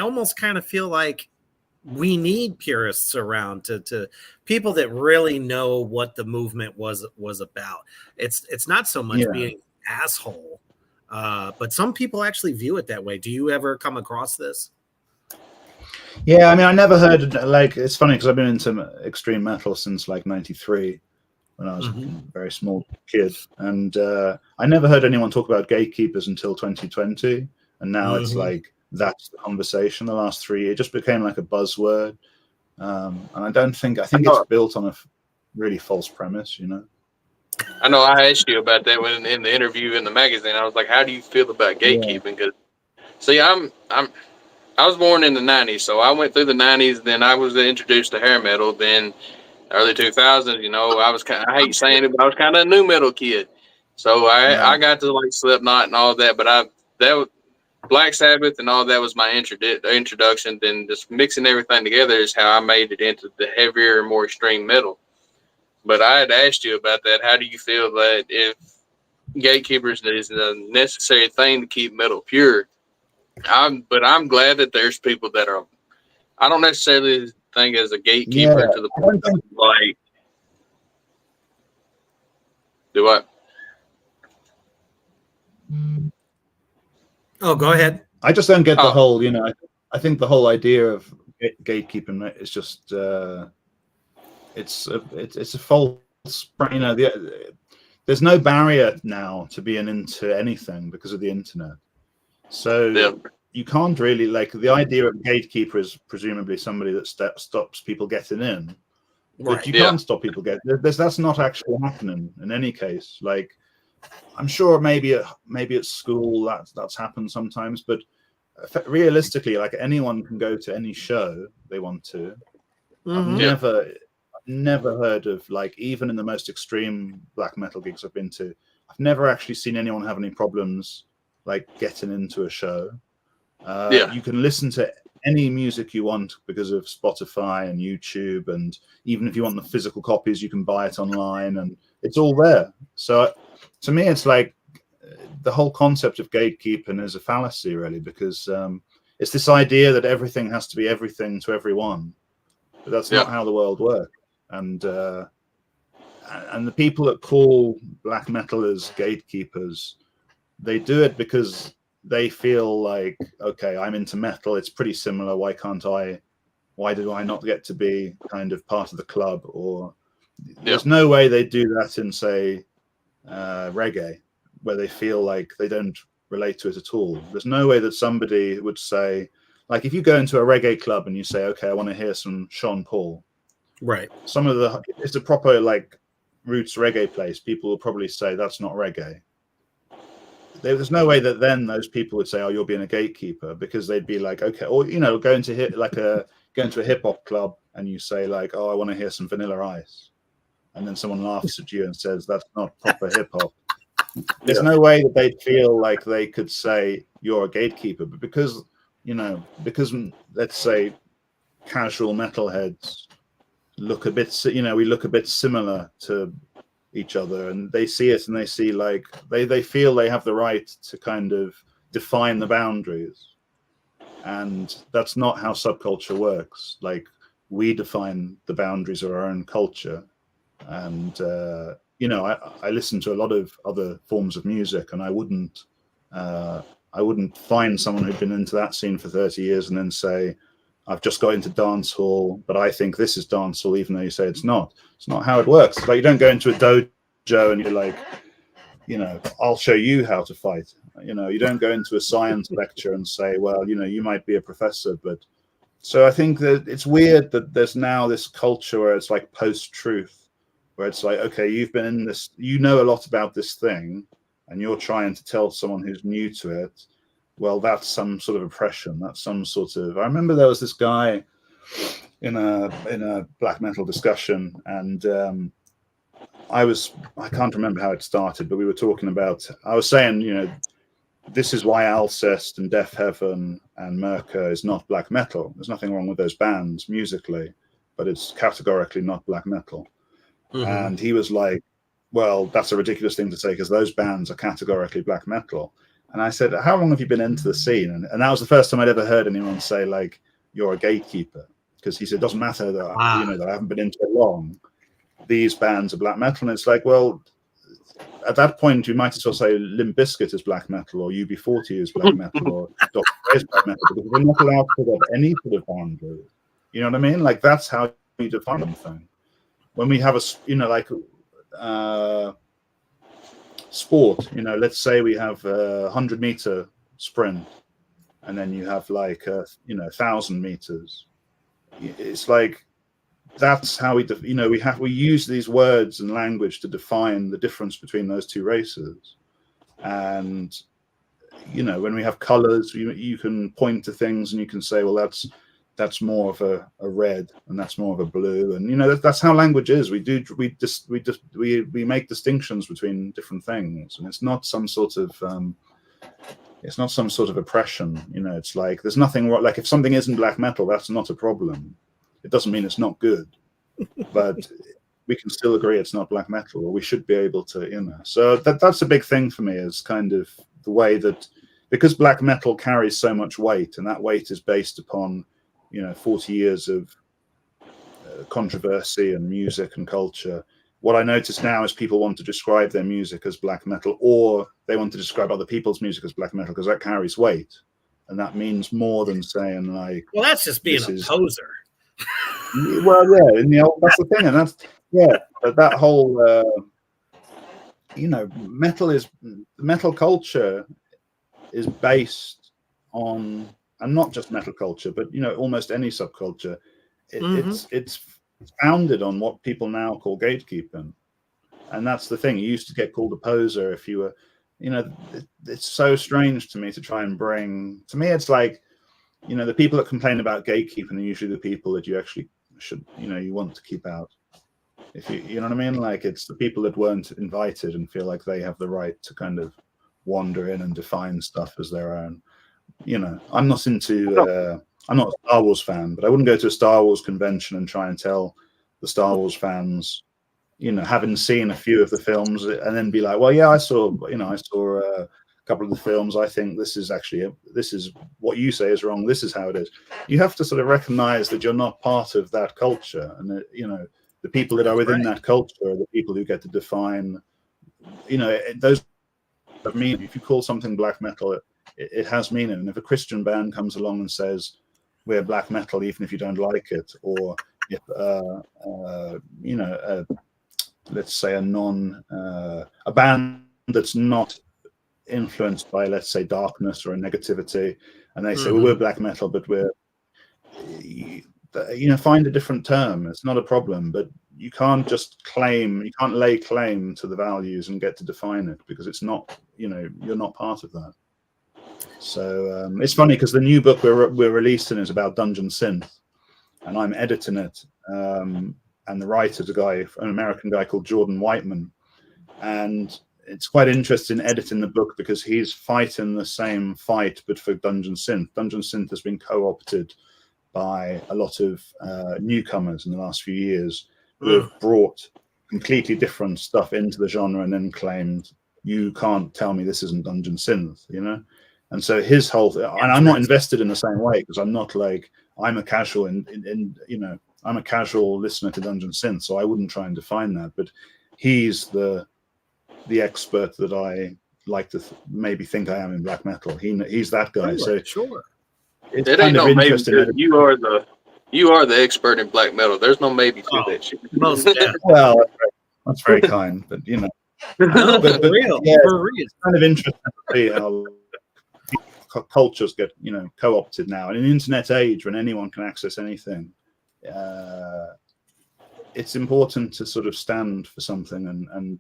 almost kind of feel like we need purists around to people that really know what the movement was about. It's not so much being an asshole, but some people actually view it that way. Do you ever come across this? Yeah, I mean, I never heard, like, it's funny because I've been into extreme metal since like 93, when I was a very small kid, and I never heard anyone talk about gatekeepers until 2020, and now it's like that's the conversation. The last 3 years it just became like a buzzword, and I think it's built on a really false premise, I know I asked you about that when in the interview in the magazine. I was like, "How do you feel about gatekeeping?" Because, see, I was born in the 90s, so I went through the 90s. Then I was introduced to hair metal. Then early 2000s, I hate saying it, but I was kind of a new metal kid. So I got to like Slipknot and all that. But Black Sabbath and all that was my introduction. Then just mixing everything together is how I made it into the heavier, more extreme metal. But I had asked you about that. How do you feel that if gatekeepers is a necessary thing to keep metal pure? But I'm glad that there's people that are. I don't necessarily think as a gatekeeper to the point of like. Do what? Oh, go ahead. I just don't get the whole. I think the whole idea of gatekeeping is just. It's a false. There's no barrier now to being into anything because of the internet. So you can't really the idea of a gatekeeper is presumably somebody that stops people getting in, but you can't stop people getting. That's not actually happening in any case. Like, I'm sure maybe at school that's happened sometimes, but realistically, like anyone can go to any show they want to. I've never heard of even in the most extreme black metal gigs I've been to, I've never actually seen anyone have any problems getting into a show. You can listen to any music you want because of Spotify and YouTube, and even if you want the physical copies, you can buy it online, and it's all there. So to me, it's like the whole concept of gatekeeping is a fallacy, really, because it's this idea that everything has to be everything to everyone, but that's not how the world works. And the people that call black metal as gatekeepers, they do it because they feel like, okay, I'm into metal, it's pretty similar, why do I not get to be kind of part of the club? Or there's no way they do that in, say, reggae, where they feel like they don't relate to it at all. There's no way that somebody would say, like, if you go into a reggae club and you say, okay, I want to hear some Sean Paul, right? It's a proper roots reggae place. People will probably say that's not reggae. There's no way that then those people would say, oh, you're being a gatekeeper, because they'd be like, okay, or go into a hip hop club and you say oh, I want to hear some Vanilla Ice, and then someone laughs at you and says that's not proper hip hop. There's no way that they'd feel like they could say you're a gatekeeper, but because let's say casual metalheads look a bit, we look a bit similar to each other, and they see it and they see they feel they have the right to kind of define the boundaries, and that's not how subculture works. We define the boundaries of our own culture, and I listen to a lot of other forms of music, and I wouldn't find someone who'd been into that scene for 30 years and then say, I've just got into dancehall, but I think this is dancehall, even though you say it's not. It's not how it works. It's you don't go into a dojo and you're like, I'll show you how to fight. You don't go into a science lecture and say, well, you might be a professor, but. So I think that it's weird that there's now this culture where it's post-truth, where it's okay, you've been in this, a lot about this thing, and you're trying to tell someone who's new to it, well, that's some sort of oppression. That's some sort of. I remember there was this guy in a black metal discussion, and I can't remember how it started, but we were talking about. I was saying, this is why Alcest and Death Heaven and Merca is not black metal. There's nothing wrong with those bands musically, but it's categorically not black metal. And he was like, well, that's a ridiculous thing to say because those bands are categorically black metal. And I said, how long have you been into the scene? And that was the first time I'd ever heard anyone say, you're a gatekeeper. Because he said, it doesn't matter that, that I haven't been into it long. These bands are black metal. And it's well, at that point, you might as well say Limp Bizkit is black metal, or UB40 is black metal, or Dr. Dre is black metal, because we're not allowed to put up any sort of boundary. You know what I mean? That's how you define something. When we have sport. You know, let's say we have a 100-meter sprint, and then you have like 1,000 meters. It's like that's how we use these words and language to define the difference between those two races. And when we have colors, you can point to things and you can say, well, that's more of a red and that's more of a blue, and that's how language is. We make distinctions between different things, and it's not some sort of oppression. It's like there's nothing wrong. Like if something isn't black metal, that's not a problem. It doesn't mean it's not good, but we can still agree it's not black metal, or we should be able to, So that's a big thing for me, is kind of the way that, because black metal carries so much weight, and that weight is based upon 40 years of controversy and music and culture. What I notice now is people want to describe their music as black metal, or they want to describe other people's music as black metal, because that carries weight, and that means more than saying like, well, that's just being a poser. Well, yeah, that's the thing, and that's but that whole metal culture is based on, and not just metal culture, but almost any subculture. It's founded on what people now call gatekeeping, and that's the thing. You used to get called a poser if you were, it's so strange to me to try and bring. To me, it's like, the people that complain about gatekeeping are usually the people that you actually should, you want to keep out. If you know what I mean? Like, it's the people that weren't invited and feel like they have the right to kind of wander in and define stuff as their own. I'm not I'm not a Star Wars fan, but I wouldn't go to a Star Wars convention and try and tell the Star Wars fans, having seen a few of the films, and then be like, well, yeah, I saw a couple of the films. I think this is what you say is wrong. This is how it is. You have to sort of recognize that you're not part of that culture, and that, the people that are within that culture are the people who get to define, those mean. If you call something black metal, it has meaning. And if a Christian band comes along and says we're black metal, even if you don't like it, or if let's say a band that's not influenced by, let's say, darkness or a negativity, and they say, well, we're black metal, but we're, find a different term. It's not a problem, but you can't lay claim to the values and get to define it, because it's not, you're not part of that. So it's funny, because the new book we're releasing is about Dungeon Synth, and I'm editing it, and the writer's an American guy called Jordan Whiteman, and it's quite interesting editing the book, because he's fighting the same fight but for Dungeon Synth. Dungeon Synth has been co-opted by a lot of newcomers in the last few years, who have brought completely different stuff into the genre and then claimed, you can't tell me this isn't Dungeon Synth, And so his whole and I'm not invested in the same way, because I'm not like, I'm a casual I'm a casual listener to Dungeon Synth, so I wouldn't try and define that. But he's the expert that I like to maybe think I am in black metal. He's that guy. Sure. It ain't no maybe. You are the expert in black metal. There's no maybe to that shit. Well, that's very kind, but but real. Yeah, it's kind of interesting to see how cultures get co-opted now. In an internet age when anyone can access anything, it's important to sort of stand for something, and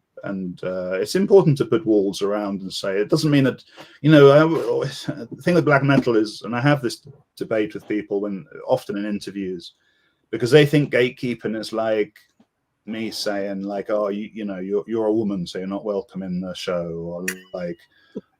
it's important to put walls around and say, it doesn't mean that, the thing with black metal is, and I have this debate with people often in interviews, because they think gatekeeping is like me saying like, oh, you're a woman, so you're not welcome in the show, or like,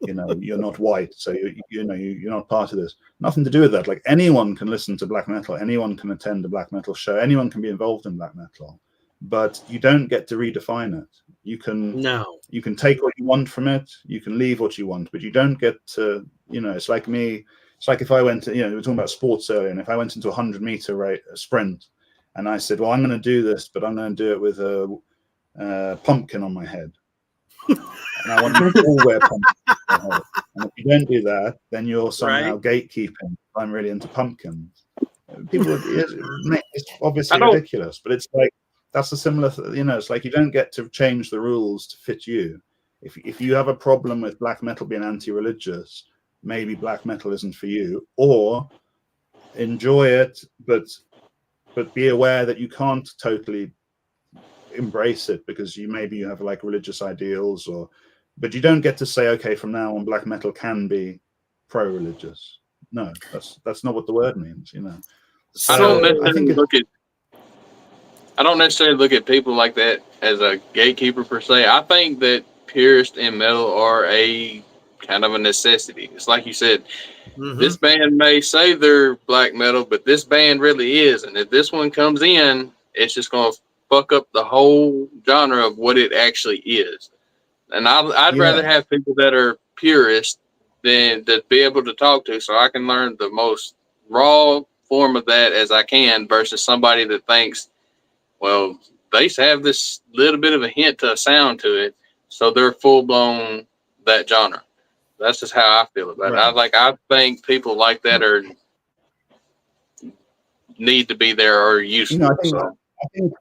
you're not white, so you're not part of this. Nothing to do with that. Like, anyone can listen to black metal, anyone can attend a black metal show, anyone can be involved in black metal, but you don't get to redefine it. You can take what you want from it, you can leave what you want, but you don't get to, it's like me. It's like if I went to, we were talking about sports earlier, and if I went into a 100-meter sprint, and I said, well, I'm going to do this, but I'm going to do it with a pumpkin on my head. And I want you to all wear pumpkins. And if you don't do that, then you're somehow gatekeeping. I'm really into pumpkins. People, it's obviously ridiculous, but it's like, that's a similar, it's like you don't get to change the rules to fit you. If you have a problem with black metal being anti-religious, maybe black metal isn't for you, or enjoy it, but be aware that you can't totally embrace it because you have like religious ideals, but you don't get to say, okay, from now on black metal can be pro-religious. No, that's not what the word means, So I don't necessarily look at people like that as a gatekeeper per se. I think that purists in metal are a kind of a necessity. It's like you said, this band may say they're black metal, but this band really is. And if this one comes in, it's just going to fuck up the whole genre of what it actually is. And I'd rather have people that are purists than to be able to talk to, so I can learn the most raw form of that as I can, versus somebody that thinks, well, they have this little bit of a hint to a sound to it, so they're full blown that genre. That's just how I feel about it. I think people like that need to be there or useful. I think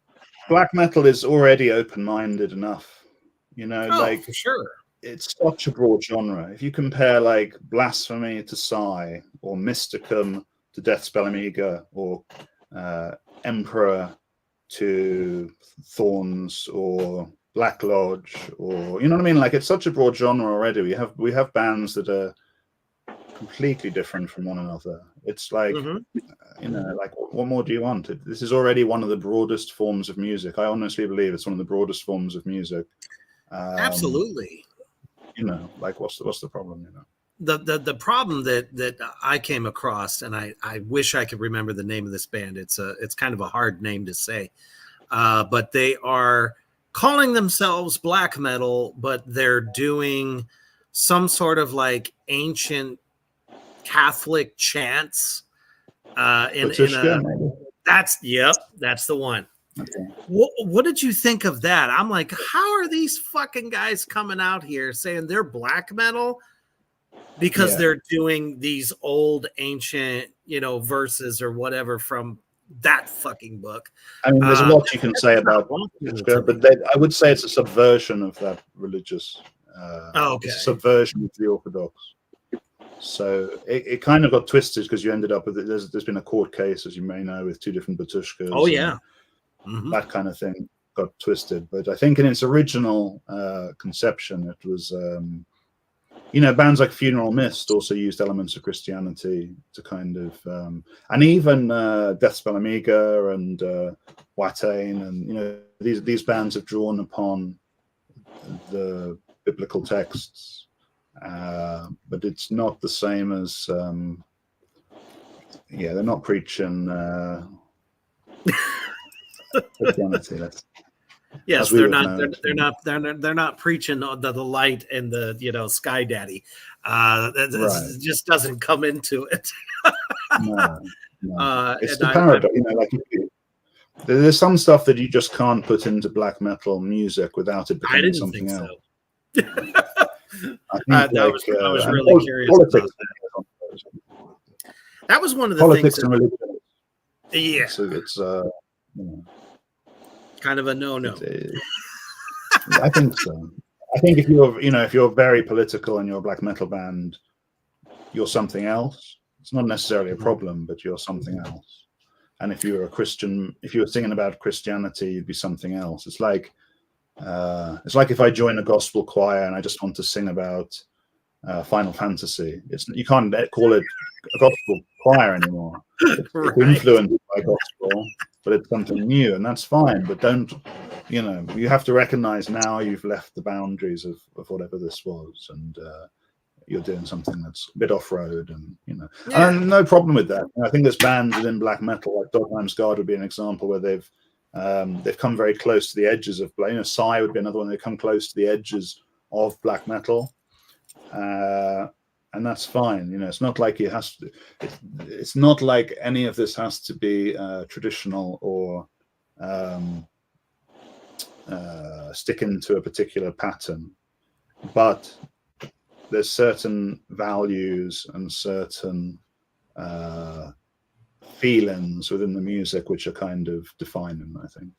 black metal is already open-minded enough. For sure. It's such a broad genre. If you compare like Blasphemy to Psy, or Mysticum to Deathspell Amiga, or Emperor to Thorns, or Black Lodge, or you know what I mean? Like, it's such a broad genre already. We have bands that are completely different from one another. It's like like, what more do you want? This is already one of the broadest forms of music. I honestly believe it's one of the broadest forms of music. Absolutely. Like, what's the problem? The problem that I came across, and I wish I could remember the name of this band. It's kind of a hard name to say, but they are calling themselves black metal, but they're doing some sort of like ancient Catholic chants. That's the one. Okay. What did you think of that? I'm like, how are these fucking guys coming out here saying they're black metal because they're doing these old ancient, verses or whatever from that fucking book? I mean, there's a lot you can say about it, but I would say it's a subversion of that religious. It's a subversion of the Orthodox. So it kind of got twisted because you ended up with it. There's been a court case, as you may know, with two different Batushkas. Oh yeah. That kind of thing got twisted. But I think in its original conception, it was, bands like Funeral Mist also used elements of Christianity to kind of, and even Deathspell Amiga and Watain, and these bands have drawn upon the biblical texts, but it's not the same as, they're not preaching. Christianity. Yes, they're not preaching the light and the Sky Daddy. That just doesn't come into it. No. It's the paradox. There's some stuff that you just can't put into black metal music without it becoming something else. I was really curious about that. That was one of the politics things. And religion. Yeah. So it's kind of a no-no. I think so. I think if you're very political and you're a black metal band, you're something else. It's not necessarily a problem, but you're something else. And if you're a Christian, if you were singing about Christianity, you'd be something else. It's like if I join a gospel choir and I just want to sing about Final Fantasy. You can't call it a gospel choir anymore. It's influenced by gospel, but it's something new, and that's fine. But you have to recognize now you've left the boundaries of whatever this was, and you're doing something that's a bit off-road, and and no problem with that. I think there's bands within black metal, like Dogman's Guard would be an example where they've come very close to the edges of, Psy would be another one. They come close to the edges of black metal. And that's fine. It's not like it has to. It's not like any of this has to be traditional or sticking to a particular pattern. But there's certain values and certain feelings within the music which are kind of defining, I think.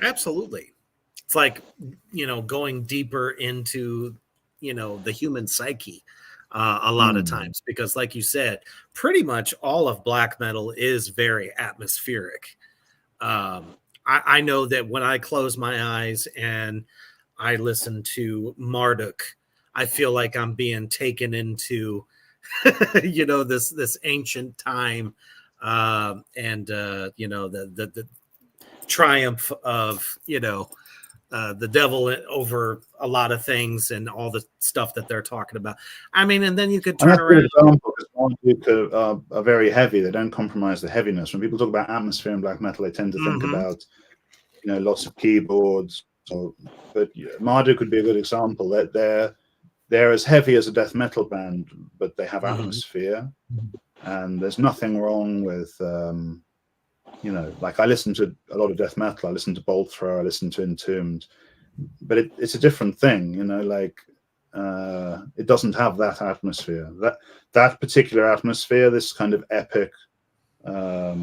Absolutely. It's like, going deeper into, the human psyche a lot of times, because like you said, pretty much all of black metal is very atmospheric. I know that when I close my eyes and I listen to Marduk, I feel like I'm being taken into, this ancient time, and the triumph of the devil over a lot of things and all the stuff that they're talking about. I mean, and then you could turn around. Example, because are very heavy. They don't compromise the heaviness. When people talk about atmosphere in black metal, they tend to think about lots of keyboards. But Marduk could be a good example. That they're as heavy as a death metal band, but they have atmosphere, and there's nothing wrong with. Like I listen to a lot of death metal. I listen to Bolt Thrower. I listen to Entombed, but it's a different thing. It doesn't have that atmosphere. That particular atmosphere, this kind of epic. I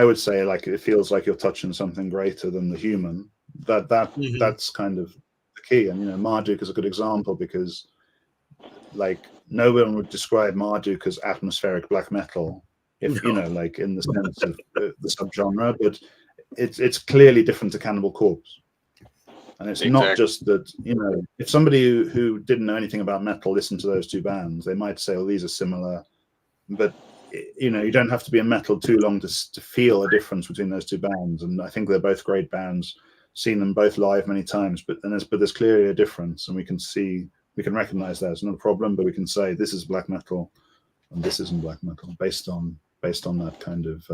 would say like it feels like you're touching something greater than the human. That's kind of the key. And Marduk is a good example because, like, no one would describe Marduk as atmospheric black metal. If like in the sense of the subgenre, but it's clearly different to Cannibal Corpse, and it's not just that. If somebody who didn't know anything about metal listened to those two bands, they might say, "Oh, these are similar," but you don't have to be in metal too long to feel a difference between those two bands. And I think they're both great bands. Seen them both live many times, but there's clearly a difference, and we can recognize that. It's not a problem, but we can say this is black metal and this isn't black metal based on that kind of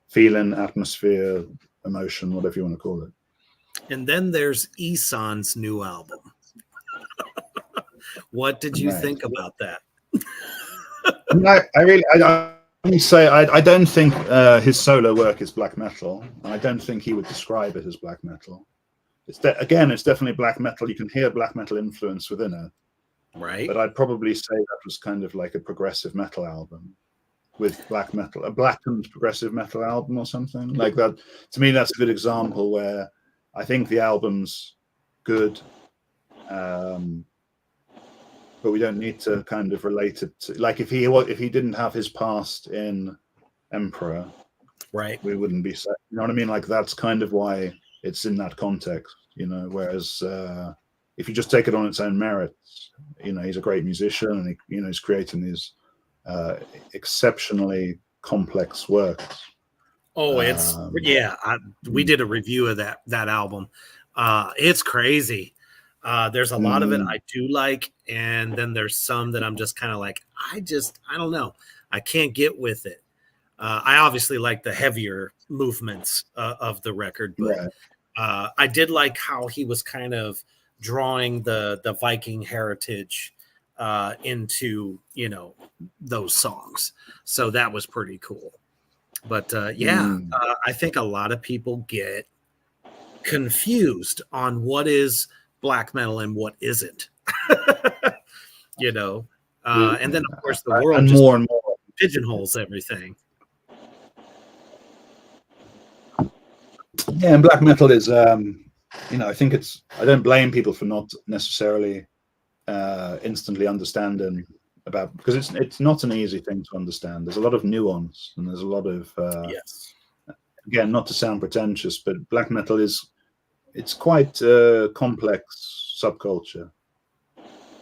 feeling, atmosphere, emotion, whatever you want to call it. And then there's Isan's new album. What did you think about that? I don't think his solo work is black metal. I don't think he would describe it as black metal. It's definitely black metal. You can hear black metal influence within it. Right. But I'd probably say that was kind of like a progressive metal album with black metal, a blackened progressive metal album or something like that. To me, that's a good example where I think the album's good, but we don't need to kind of relate it to, like, if he didn't have his past in Emperor, right, we wouldn't be, you know what I mean? Like, that's kind of why it's in that context, whereas if you just take it on its own merits, he's a great musician and he's creating these exceptionally complex works. Oh, it's we did a review of that album. It's crazy. There's a lot of it I do like, and then there's some that I'm just kind of like, I don't know, I can't get with it. I obviously like the heavier movements of the record, but I did like how he was kind of drawing the Viking heritage into those songs, so that was pretty cool. But I think a lot of people get confused on what is black metal and what isn't. And then of course the world and just more and more pigeonholes everything. Yeah, and black metal is I think I don't blame people for not necessarily instantly understanding about, because it's not an easy thing to understand. There's a lot of nuance and there's a lot of again, not to sound pretentious, but black metal it's quite a complex subculture,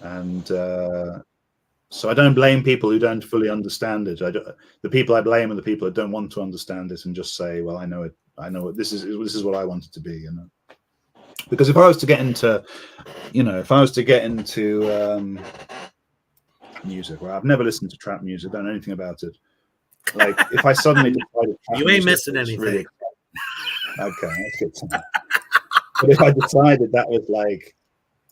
and so I don't blame people who don't fully understand it. The people I blame are the people that don't want to understand it and just say, well, I know it, this is what I want it to be, because if I was to get into music, well, I've never listened to trap music, don't know anything about it. Like, if I suddenly decided you ain't missing anything. Really, okay, that's good to know. But if I decided that was like,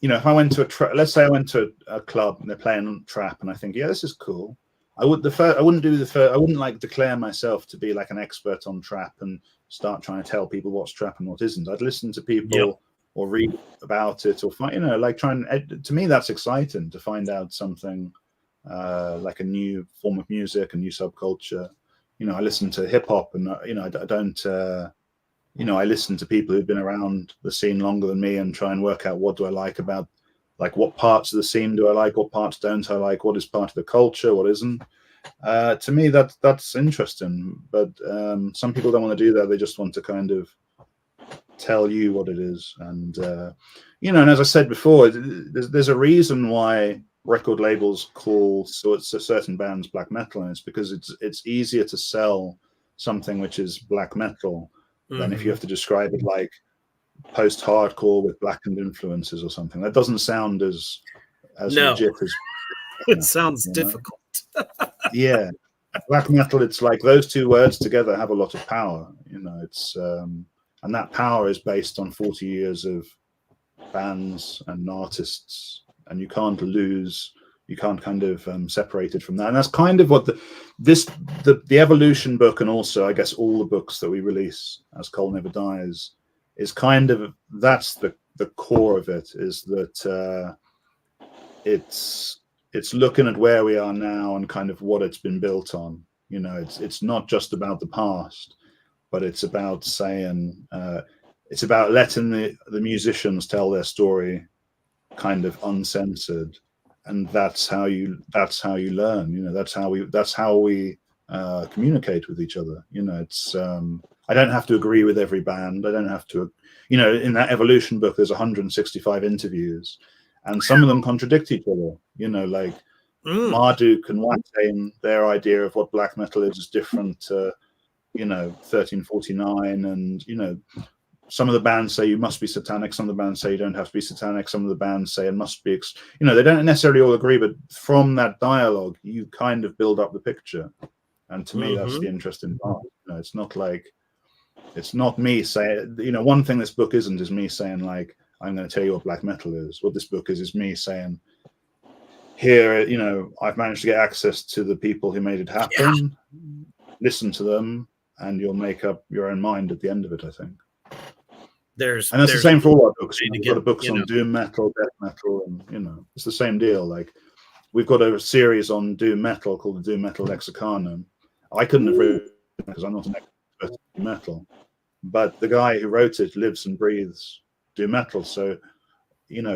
if I went to let's say I went to a club and they're playing trap, and I think, yeah, this is cool. I wouldn't like declare myself to be like an expert on trap and start trying to tell people what's trap and what isn't. I'd listen to people or read about it or find, like to me, that's exciting to find out something like a new form of music, a new subculture. I listen to hip hop, and I don't. I listen to people who've been around the scene longer than me and try and work out what do I like about, like, what parts of the scene do I like, what parts don't I like, what is part of the culture, what isn't. To me, that's interesting. But some people don't want to do that. They just want to kind of tell you what it is. And and as I said before, there's a reason why record labels call certain bands black metal, and it's because it's easier to sell something which is black metal than if you have to describe it like post-hardcore with blackened influences or something. That doesn't sound as legit as it sounds difficult. Yeah, black metal, it's like those two words together have a lot of power. It's and that power is based on 40 years of bands and artists, and you can't kind of separate it from that. And that's kind of what the Evolution book, and also I guess all the books that we release as Coal Never Dies, is kind of, that's the core of it, is that it's looking at where we are now and kind of what it's been built on. It's not just about the past, but it's about saying it's about letting the musicians tell their story kind of uncensored, and that's how you learn. That's how we communicate with each other. It's I don't have to agree with every band. I don't have to, in that Evolution book there's 165 interviews, and some of them contradict each other. Like Marduk and Watain, their idea of what black metal is different to 1349, and some of the bands say you must be satanic, some of the bands say you don't have to be satanic, some of the bands say it must be they don't necessarily all agree, but from that dialogue you kind of build up the picture. And to me, that's the interesting part. It's not like, it's not me saying, one thing this book isn't is me saying, like, I'm going to tell you what black metal is. What this book is me saying, here, I've managed to get access to the people who made it happen. Listen to them, and you'll make up your own mind at the end of it, I think. And that's the same for all our books. We've got books on doom metal, death metal, and it's the same deal. Like, we've got a series on doom metal called the Doom Metal Lexicanum. I couldn't have written it because I'm not an expert in doom metal, but the guy who wrote it lives and breathes doom metal. So,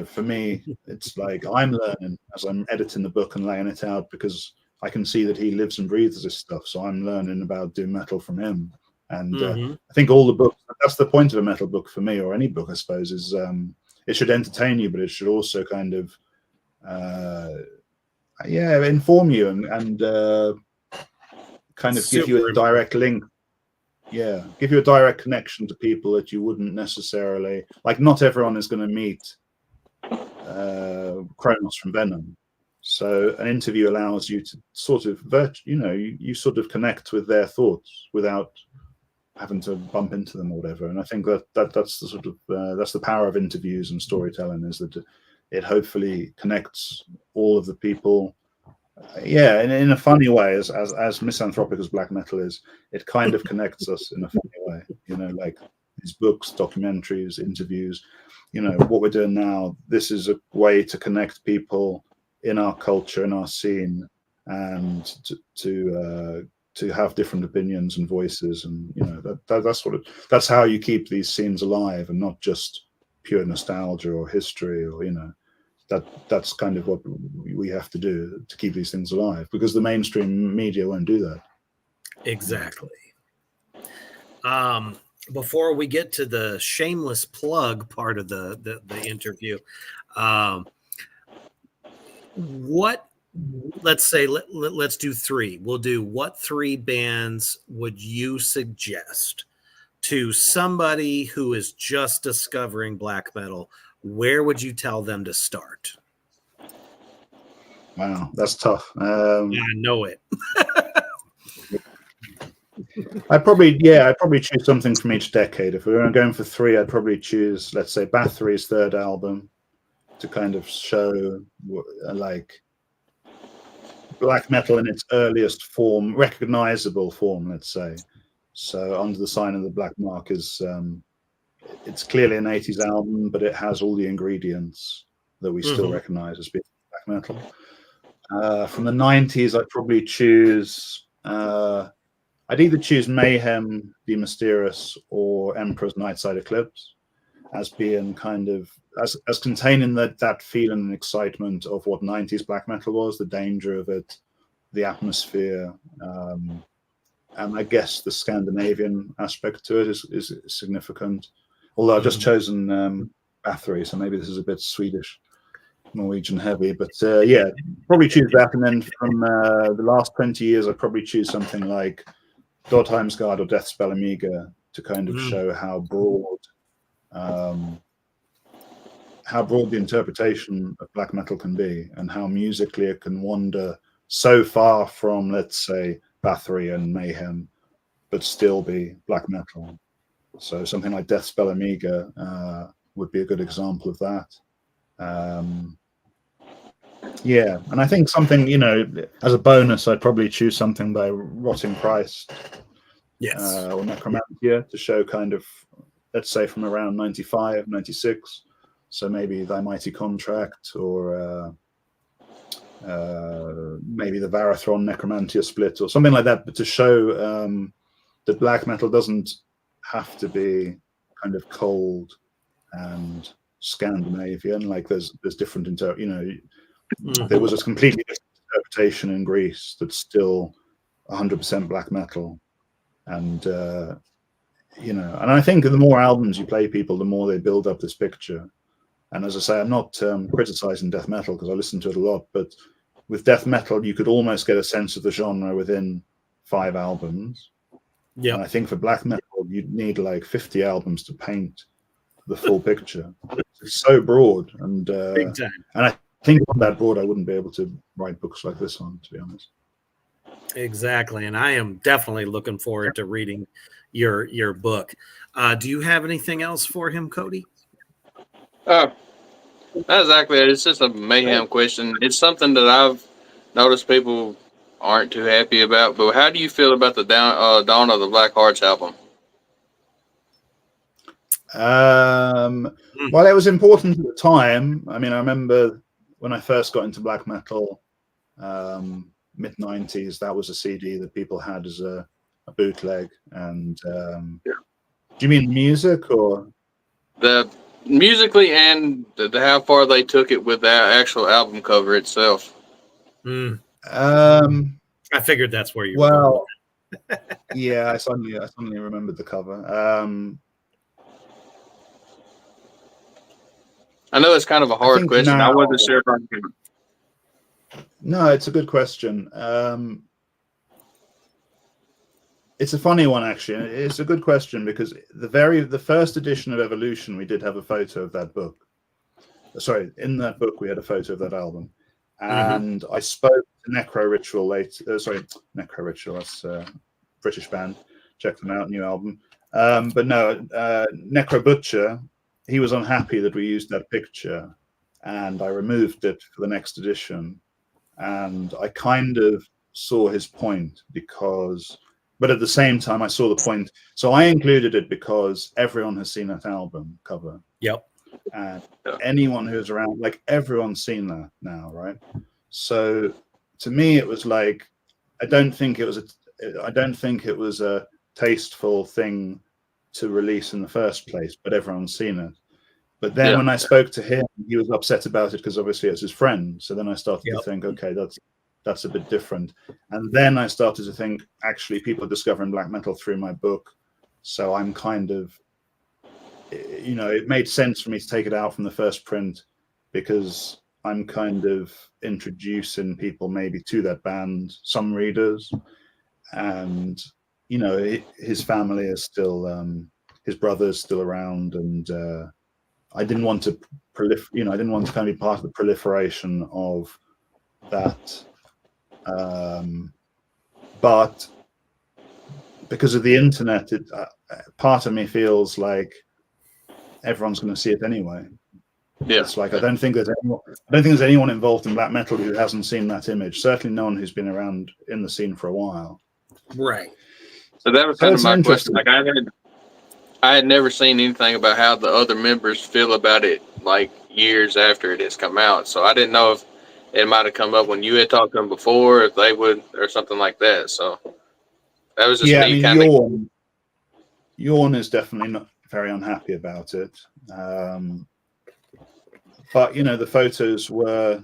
for me, it's like I'm learning as I'm editing the book and laying it out, because I can see that he lives and breathes this stuff. So I'm learning about doom metal from him. And I think all the books, that's the point of a metal book for me, or any book, I suppose, is it should entertain you, but it should also kind of, inform you and kind of give you a direct link. Yeah, give you a direct connection to people that you wouldn't necessarily, like, not everyone is going to meet Kronos from Venom. So an interview allows you to sort of, you sort of connect with their thoughts without having to bump into them or whatever. And I think that's the sort of that's the power of interviews and storytelling, is that it hopefully connects all of the people. In a funny way, as misanthropic as black metal is, it kind of connects us in a funny way. Like these books, documentaries, interviews. What we're doing now. This is a way to connect people in our culture, in our scene, and to have different opinions and voices, and that's how you keep these scenes alive, and not just pure nostalgia or history, or that's kind of what we have to do to keep these things alive, because the mainstream media won't do that. Exactly. Before we get to the shameless plug part of the interview, let's do three. We'll do, what three bands would you suggest to somebody who is just discovering black metal? Where would you tell them to start? Wow, that's tough. I know it. I'd probably choose something from each decade. If we were going for three, I'd probably choose, let's say, Bathory's third album, to kind of show like black metal in its earliest form, recognizable form, let's say. So Under the Sign of the Black Mark is it's clearly an 80s album, but it has all the ingredients that we still recognize as being black metal. From the 90s, I'd probably choose I'd either choose Mayhem, Be Mysterious, or Emperor's Nightside Eclipse as being kind of as containing that feeling and excitement of what 90s black metal was, the danger of it, the atmosphere, and I guess the Scandinavian aspect to it is significant. Although I've just chosen Bathory, so maybe this is a bit Swedish, Norwegian heavy, but yeah, probably choose that. And then from the last 20 years, I'd probably choose something like Dodheimsgard or Deathspell Amiga to kind of show how broad the interpretation of black metal can be, and how musically it can wander so far from, let's say, Bathory and Mayhem, but still be black metal. So something like Deathspell Amiga would be a good example of that. Yeah, and I think something, you know, as a bonus, I'd probably choose something by Rotting Christ, or Necromantia, to show kind of, let's say, from around 95, 96. So maybe Thy Mighty Contract, or maybe the Varathron Necromantia split, or something like that, but to show that black metal doesn't have to be kind of cold and Scandinavian. Like there's different, you know, there was a completely different interpretation in Greece that's still 100% black metal, and you know, and I think the more albums you play people, the more they build up this picture. And as I say, I'm not criticizing death metal because I listen to it a lot, but with death metal, you could almost get a sense of the genre within 5 albums. Yeah, and I think for black metal, you'd need like 50 albums to paint the full picture. It's so broad, and big time. And I think on that broad, I wouldn't be able to write books like this one, to be honest. Exactly, and I am definitely looking forward to reading your book. Do you have anything else for him, Cody? Not exactly. It's just a mayhem question. It's something that I've noticed people aren't too happy about. But how do you feel about the Dawn of the Black Hearts album? Well, it was important at the time. I mean, I remember when I first got into black metal, mid-90s, that was a CD that people had as a bootleg. And do you mean music, or the musically, and the how far they took it with that actual album cover itself? I figured that's where you were going. Yeah, I suddenly remembered the cover. I know it's kind of a hard question. I wasn't sure if I could. No, it's a good question. It's a funny one, actually. It's a good question because the first edition of Evolution, we did have a photo of that book. Sorry, in that book, we had a photo of that album. And I spoke to Necro Ritual later. Necro Ritual, that's a British band. Check them out, new album. But no, Necro Butcher, he was unhappy that we used that picture, and I removed it for the next edition. And I kind of saw his point but at the same time, I saw the point. So I included it because everyone has seen that album cover. Yep. And anyone who's around, like everyone's seen that now, right? So to me, it was like, I don't think it was a tasteful thing to release in the first place, but everyone's seen it. But then when I spoke to him, he was upset about it because obviously it's his friend. So then I started to think, okay, that's a bit different. And then I started to think, actually, people are discovering black metal through my book. So I'm kind of, you know, it made sense for me to take it out from the first print because I'm kind of introducing people maybe to that band, some readers. And, you know, his family is still, his brother's still around. And I didn't want to I didn't want to kind of be part of the proliferation of that. But because of the internet, part of me feels like everyone's going to see it anyway. Yeah, it's like I don't think there's anyone involved in black metal who hasn't seen that image. Certainly, no one who's been around in the scene for a while. Right. So that was kind of my question. Like I had never seen anything about how the other members feel about it, like years after it has come out. So I didn't know if it might have come up when you had talked to them before, if they would, or something like that. So That was just me kind of. Yawn is definitely not very unhappy about it. But the photos were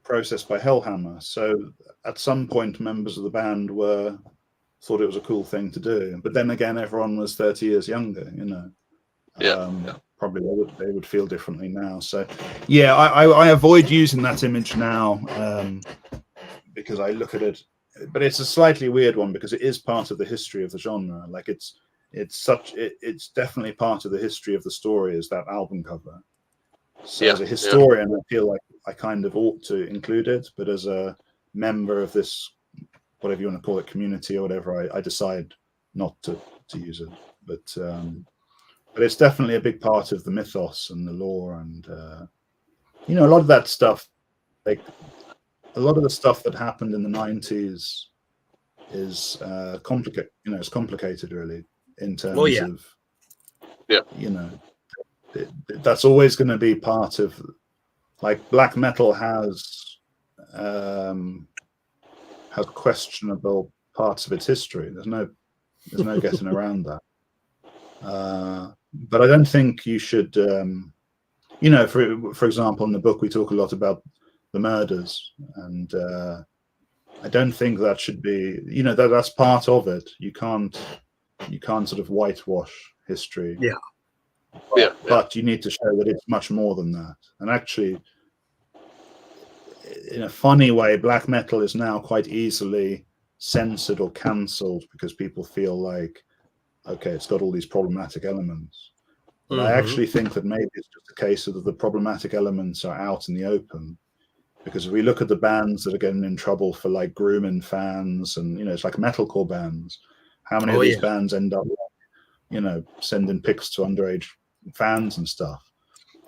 processed by Hellhammer, so at some point members of the band thought it was a cool thing to do. But then again, everyone was 30 years younger, Probably they would feel differently now. So yeah, I avoid using that image now because I look at it, but it's a slightly weird one because it is part of the history of the genre. Like it's definitely part of the history of the story, is that album cover. So as a historian, I feel like I kind of ought to include it, but as a member of this, whatever you want to call it, community or whatever, I decide not to use it. But it's definitely a big part of the mythos and the lore, and a lot of that stuff, like a lot of the stuff that happened in the 90s is complicated. It's complicated really in terms of that's always going to be part of, like, black metal has questionable parts of its history. There's no getting around that. But I don't think you should, for example, in the book we talk a lot about the murders, and I don't think that should be, that's part of it. You can't sort of whitewash history. But you need to show that it's much more than that. And actually, in a funny way, black metal is now quite easily censored or cancelled because people feel like, okay, it's got all these problematic elements. But I actually think that maybe it's just a case of the problematic elements are out in the open. Because if we look at the bands that are getting in trouble for like grooming fans, and it's like metalcore bands, how many of these bands end up sending pics to underage fans and stuff?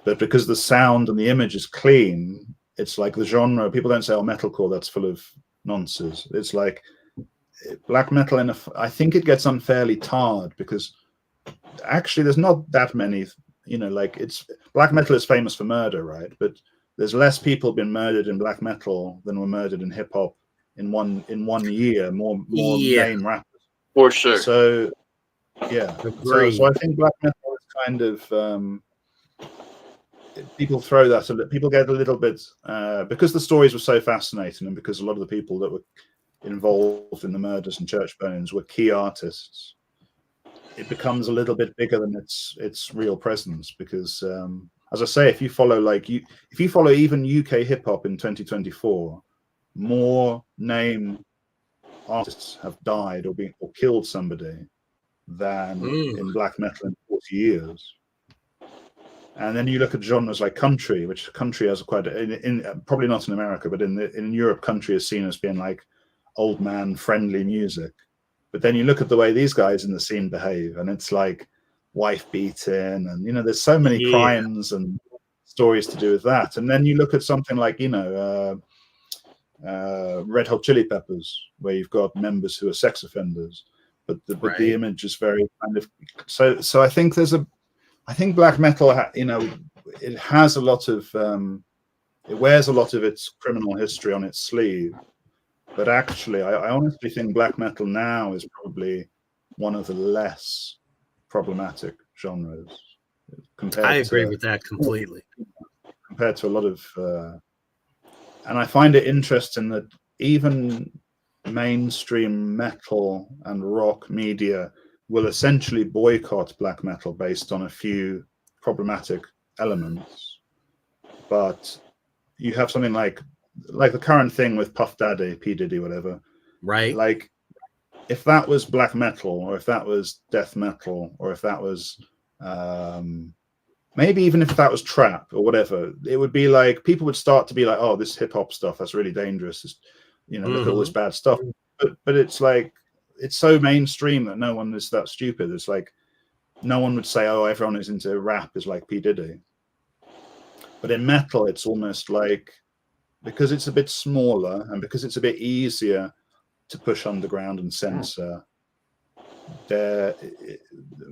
But because the sound and the image is clean, it's like the genre. People don't say, "Oh, metalcore, that's full of nonsense." It's like black metal, I think it gets unfairly tarred because actually there's not that many. Black metal is famous for murder, right? But there's less people been murdered in black metal than were murdered in hip hop in one year. More name rappers for sure. So so I think black metal is kind of people throw that. People get a little bit because the stories were so fascinating, and because a lot of the people that were involved in the murders and church burnings were key artists. It becomes a little bit bigger than its real presence because, as I say, if you follow even UK hip hop in 2024, more name artists have died or killed somebody than in black metal in 40 years. And then you look at genres like country, which country has quite probably not in America, but in Europe, country is seen as being like old man friendly music. But then you look at the way these guys in the scene behave, and it's like wife beating, and there's so many crimes and stories to do with that. And then you look at something like Red Hot Chili Peppers, where you've got members who are sex offenders, but the image is very kind of so. I think I think black metal, it has a lot of it wears a lot of its criminal history on its sleeve. But actually, I honestly think black metal now is probably one of the less problematic genres. I agree with that completely. Compared to a lot of, and I find it interesting that even mainstream metal and rock media will essentially boycott black metal based on a few problematic elements. But you have something like the current thing with Puff Daddy, P. Diddy, whatever. Right. Like, if that was black metal, or if that was death metal, or if that was maybe even if that was trap or whatever, it would be like people would start to be like, "Oh, this hip hop stuff, that's really dangerous. It's, look at all this bad stuff." But it's like it's so mainstream that no one is that stupid. It's like no one would say, "Oh, everyone who's into rap is like P. Diddy." But in metal, it's almost like, because it's a bit smaller and because it's a bit easier to push underground and censor,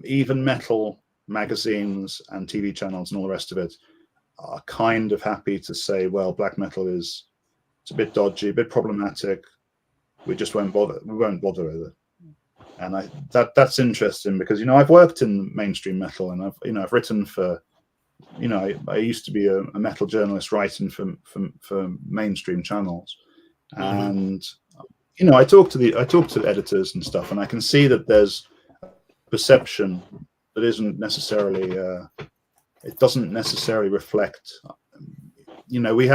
even metal magazines and TV channels and all the rest of it are kind of happy to say, well, black metal it's a bit dodgy, a bit problematic, we just won't bother. We won't bother with it. And that's interesting because, you know, I've worked in mainstream metal, and I've written for, you know, I used to be a metal journalist writing for mainstream channels, and you know, I talk to editors and stuff, and I can see that there's perception that isn't necessarily it doesn't necessarily reflect. You know, we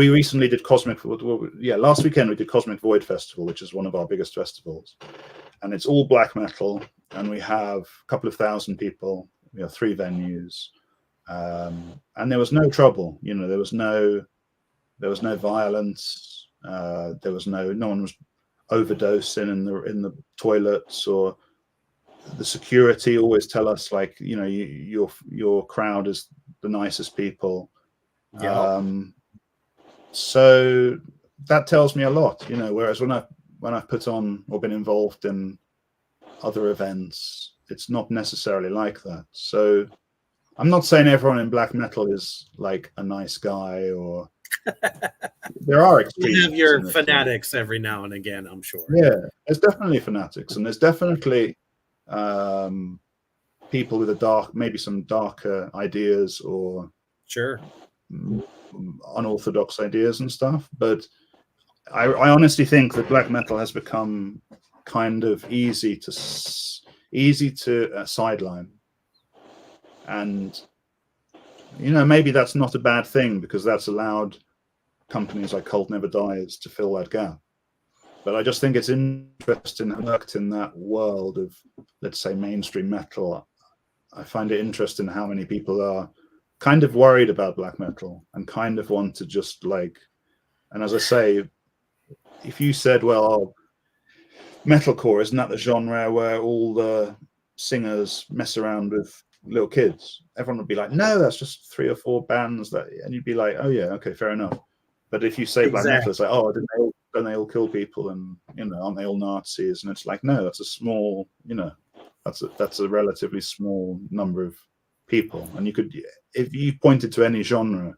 recently did last weekend we did Cosmic Void Festival, which is one of our biggest festivals, and it's all black metal, and we have a couple of thousand people. We have 3 venues, and there was no trouble. You know, there was no violence. There was no one was overdosing in the toilets, or the security always tell us, like, you know, your crowd is the nicest people. Yeah. So that tells me a lot, you know. Whereas when I've put on or been involved in other events, it's not necessarily like that. So I'm not saying everyone in black metal is like a nice guy, or there are extremes. You have your fanatics every now and again, I'm sure. Yeah, there's definitely fanatics, and there's definitely people with maybe some darker ideas, or sure, unorthodox ideas and stuff. But I honestly think that black metal has become kind of easy to sideline, and you know, maybe that's not a bad thing, because that's allowed companies like Cult Never Dies to fill that gap. But I just think it's interesting, I worked in that world of, let's say, mainstream metal. I find it interesting how many people are kind of worried about black metal and kind of want to just like, and as I say, if you said, well, metalcore, isn't that the genre where all the singers mess around with little kids? Everyone would be like, no, that's just 3 or 4 bands that, and you'd be like, oh yeah, okay, fair enough. But if you say black metal, it's like, oh, don't they all kill people, and, you know, aren't they all Nazis? And it's like, no, that's a small, you know, that's a relatively small number of people. And you could, if you pointed to any genre,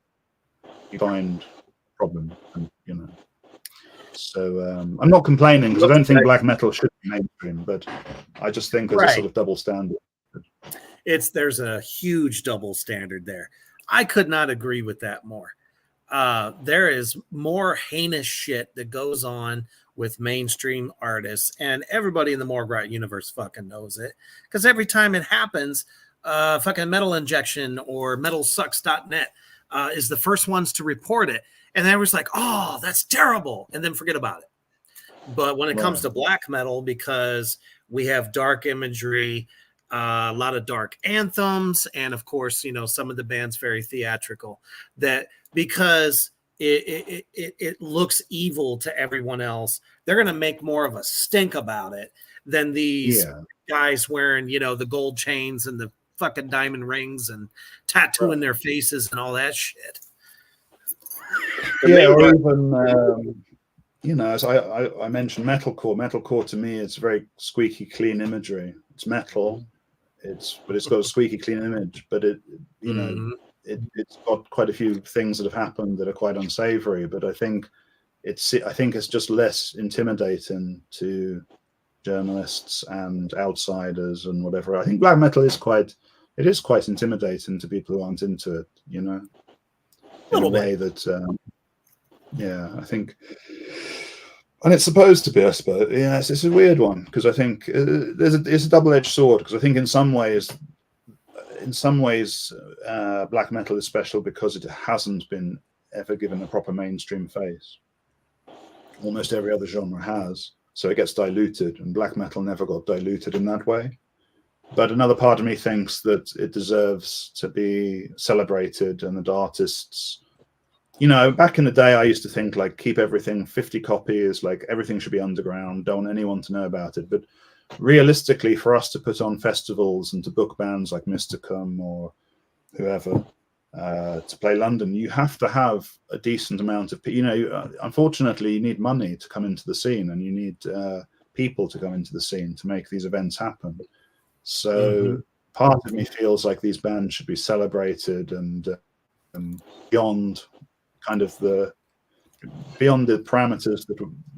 you find a problem, and, you know. So I'm not complaining, because I don't think black metal should be mainstream, but I just think there's a sort of double standard. There's a huge double standard there. I could not agree with that more. There is more heinous shit that goes on with mainstream artists, and everybody in the Morgright universe fucking knows it, because every time it happens, fucking Metal Injection or metalsucks.net is the first ones to report it, and they was like, oh, that's terrible, and then forget about it. But when it comes to black metal, because we have dark imagery, a lot of dark anthems, and of course, you know, some of the bands very theatrical, that because it looks evil to everyone else, they're going to make more of a stink about it than these guys wearing, you know, the gold chains and the fucking diamond rings and tattooing their faces and all that shit. Yeah, or even you know, as I mentioned, metalcore. Metalcore to me is very squeaky clean imagery. It's metal, but it's got a squeaky clean image. But it, you know, it's got quite a few things that have happened that are quite unsavory. But I think it's just less intimidating to journalists and outsiders and whatever. I think black metal is quite intimidating to people who aren't into it. You know, in a way that. I think, and it's supposed to be, I suppose. Yeah, it's a weird one, because I think it's a double-edged sword. Because I think in some ways, black metal is special because it hasn't been ever given a proper mainstream face. Almost every other genre has, so it gets diluted, and black metal never got diluted in that way. But another part of me thinks that it deserves to be celebrated, and that artists. You know, back in the day, I used to think, like, keep everything 50 copies, like everything should be underground, don't want anyone to know about it. But realistically, for us to put on festivals and to book bands like Mysticum or whoever to play London, you have to have a decent amount of, you know, unfortunately, you need money to come into the scene, and you need people to come into the scene to make these events happen. So part of me feels like these bands should be celebrated and beyond kind of beyond the parameters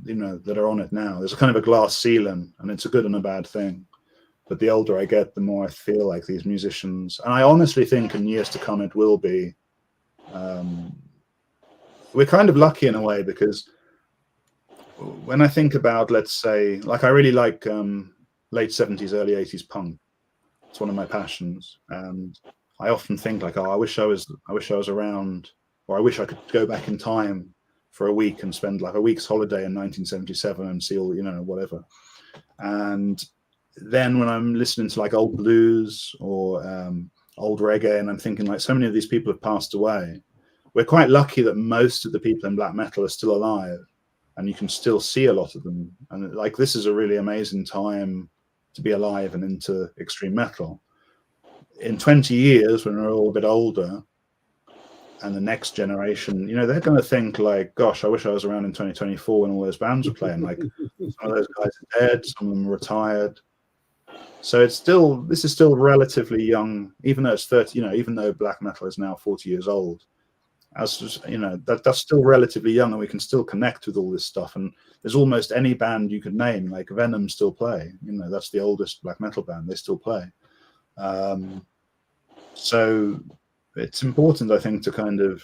that are on it now. There's a kind of a glass ceiling, and it's a good and a bad thing. But the older I get, the more I feel like these musicians, and I honestly think in years to come it will be. We're kind of lucky in a way, because when I think about, let's say, like I really like late 70s, early 80s punk. It's one of my passions, and I often think like, oh, I wish I was around, or I wish I could go back in time for a week and spend like a week's holiday in 1977 and see all, whatever. And then when I'm listening to like old blues or old reggae, and I'm thinking like so many of these people have passed away. We're quite lucky that most of the people in black metal are still alive, and you can still see a lot of them. And like, this is a really amazing time to be alive and into extreme metal. In 20 years, when we're all a bit older, and the next generation, they're going to think like, gosh, I wish I was around in 2024 when all those bands were playing. Like, some of those guys are dead, some of them are retired. So this is still relatively young, even though it's 30, even though black metal is now 40 years old. That's still relatively young, and we can still connect with all this stuff. And there's almost any band you could name, like Venom still play. That's the oldest black metal band. They still play. So it's important, I think, to kind of,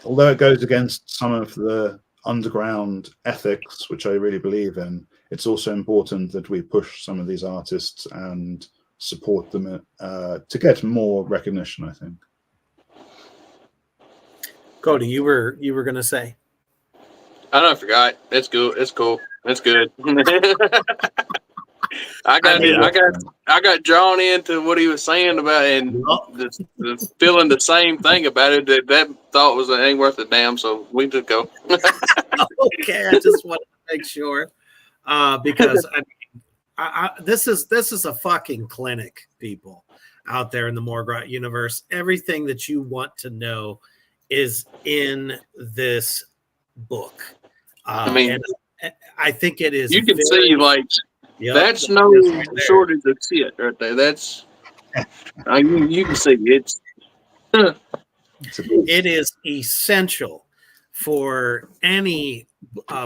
although it goes against some of the underground ethics, which I really believe in, it's also important that we push some of these artists and support them to get more recognition, I think. Cody, you were going to say? I forgot. That's good. It's cool. That's good. I got drawn into what he was saying about, and feeling the same thing about it. That thought was it ain't worth a damn. So we just go. Okay, I just want to make sure because this is a fucking clinic, people out there in the Morgrot universe. Everything that you want to know is in this book. And I think it is. You can see like. Yep, that's no shortage of shit right there. That's you can see it's. It is essential for any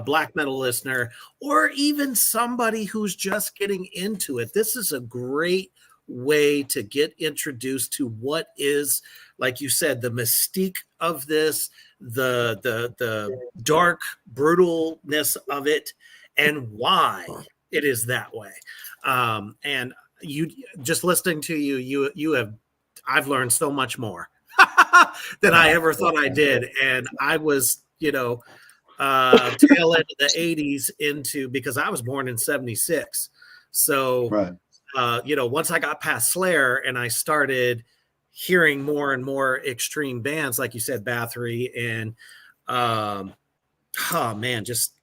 black metal listener, or even somebody who's just getting into it. This is a great way to get introduced to what is, like you said, the mystique of this, the dark brutalness of it, and why it is that way. And you just listening to you have, I've learned so much more than I ever thought I did. And I was, tail end of the 80s into, because I was born in 76. So, right. Once I got past Slayer and I started hearing more and more extreme bands, like you said, Bathory and,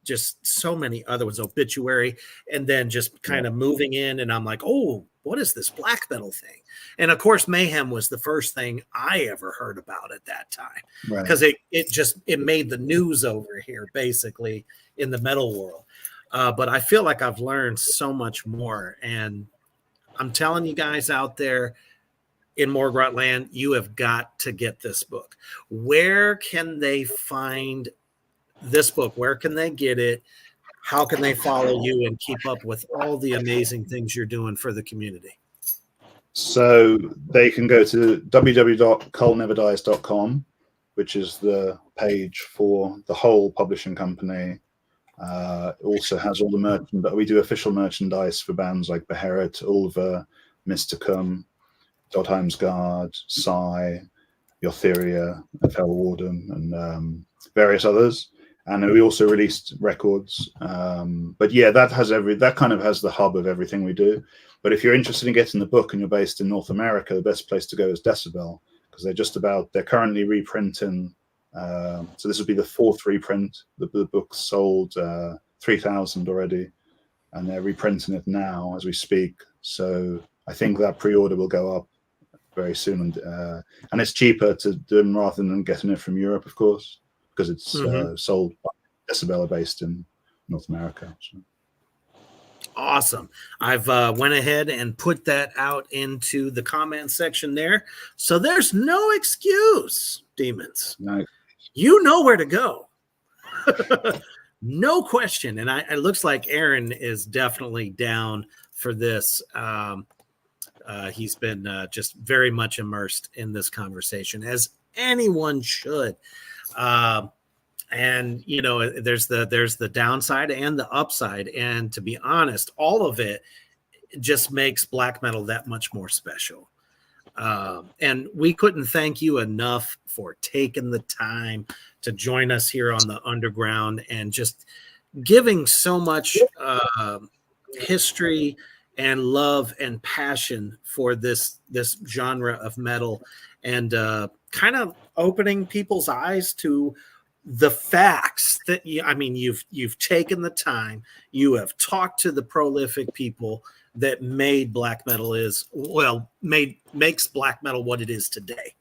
just so many other ones, Obituary, and then just kind of moving in, and I'm like, oh, what is this black metal thing? And of course, Mayhem was the first thing I ever heard about at that time, because it made the news over here, basically, in the metal world. But I feel like I've learned so much more, and I'm telling you guys out there in Morgrot land, you have got to get this book. Where can they find this book? Where can they get it? How can they follow you and keep up with all the amazing things you're doing for the community? So they can go to www.cullneverdies.com, which is the page for the whole publishing company. It also has all the merchandise. We do official merchandise for bands like Beherit, Ulva, Mysticum, Dodheimsgard, Psy, Yotheria, FL Warden, and various others. And we also released records. But yeah, that kind of has the hub of everything we do. But if you're interested in getting the book and you're based in North America, the best place to go is Decibel, because they're currently reprinting. So this will be the fourth reprint. The book's sold 3,000 already, and they're reprinting it now as we speak. So I think that pre-order will go up very soon, and it's cheaper to do them rather than getting it from Europe, of course, because it's sold by Decibel, based in North America. So. Awesome. I've went ahead and put that out into the comment section there. So there's no excuse, demons. No. You know where to go. No question. And it looks like Aaron is definitely down for this. He's been just very much immersed in this conversation, as anyone should. And there's the downside and the upside. And to be honest, all of it just makes black metal that much more special. And we couldn't thank you enough for taking the time to join us here on the Underground and just giving so much history and love and passion for this genre of metal, and kind of opening people's eyes to the facts that you've taken the time, you have talked to the prolific people that made black metal makes black metal what it is today.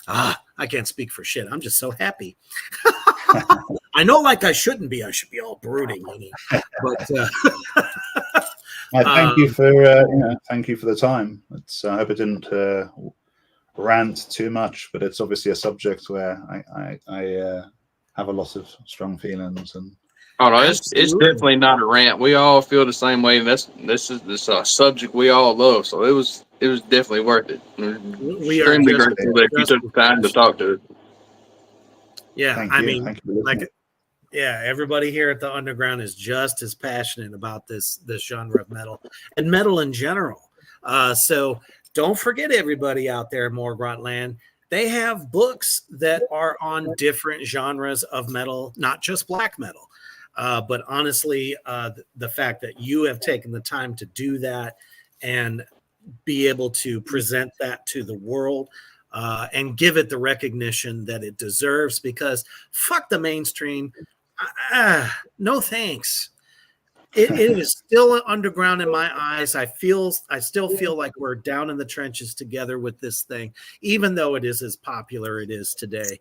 I can't speak for shit. I'm just so happy. I know, like I shouldn't be. I should be all brooding, but thank you for the time. I hope it didn't rant too much, but it's obviously a subject where I have a lot of strong feelings. And oh no, it's definitely not a rant. We all feel the same way. This is a subject we all love, so it was definitely worth it. We are extremely grateful that you took the time to talk to us. Yeah, everybody here at the Underground is just as passionate about this genre of metal and metal in general. So don't forget, everybody out there in Morgrot land, they have books that are on different genres of metal, not just black metal. But honestly, the fact that you have taken the time to do that and be able to present that to the world and give it the recognition that it deserves, because fuck the mainstream. No thanks. It is still underground in my eyes. I still feel like we're down in the trenches together with this thing, even though it is as popular it is today.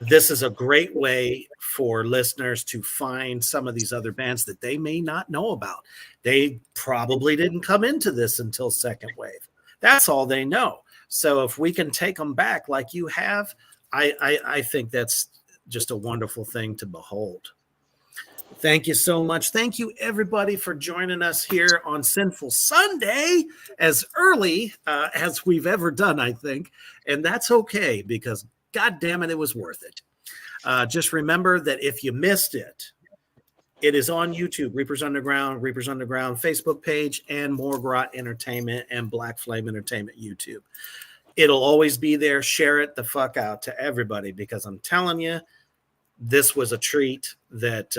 This is a great way for listeners to find some of these other bands that they may not know about. They probably didn't come into this until second wave. That's all they know. So if we can take them back like you have, I think that's just a wonderful thing to behold. Thank you so much. Thank you, everybody, for joining us here on Sinful Sunday, as early as we've ever done, I think. And that's okay, because God damn it, it was worth it. Just remember that if you missed it, it is on YouTube, Reapers Underground Facebook page, and Morgrot Entertainment and Black Flame Entertainment YouTube. It'll always be there. Share it the fuck out to everybody, because I'm telling you, this was a treat that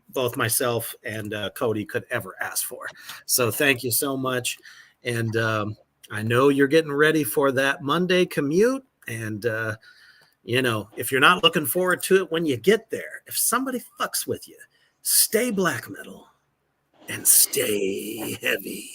both myself and Cody could ever ask for. So thank you so much. And I know you're getting ready for that Monday commute. And, if you're not looking forward to it when you get there, if somebody fucks with you, stay black metal and stay heavy.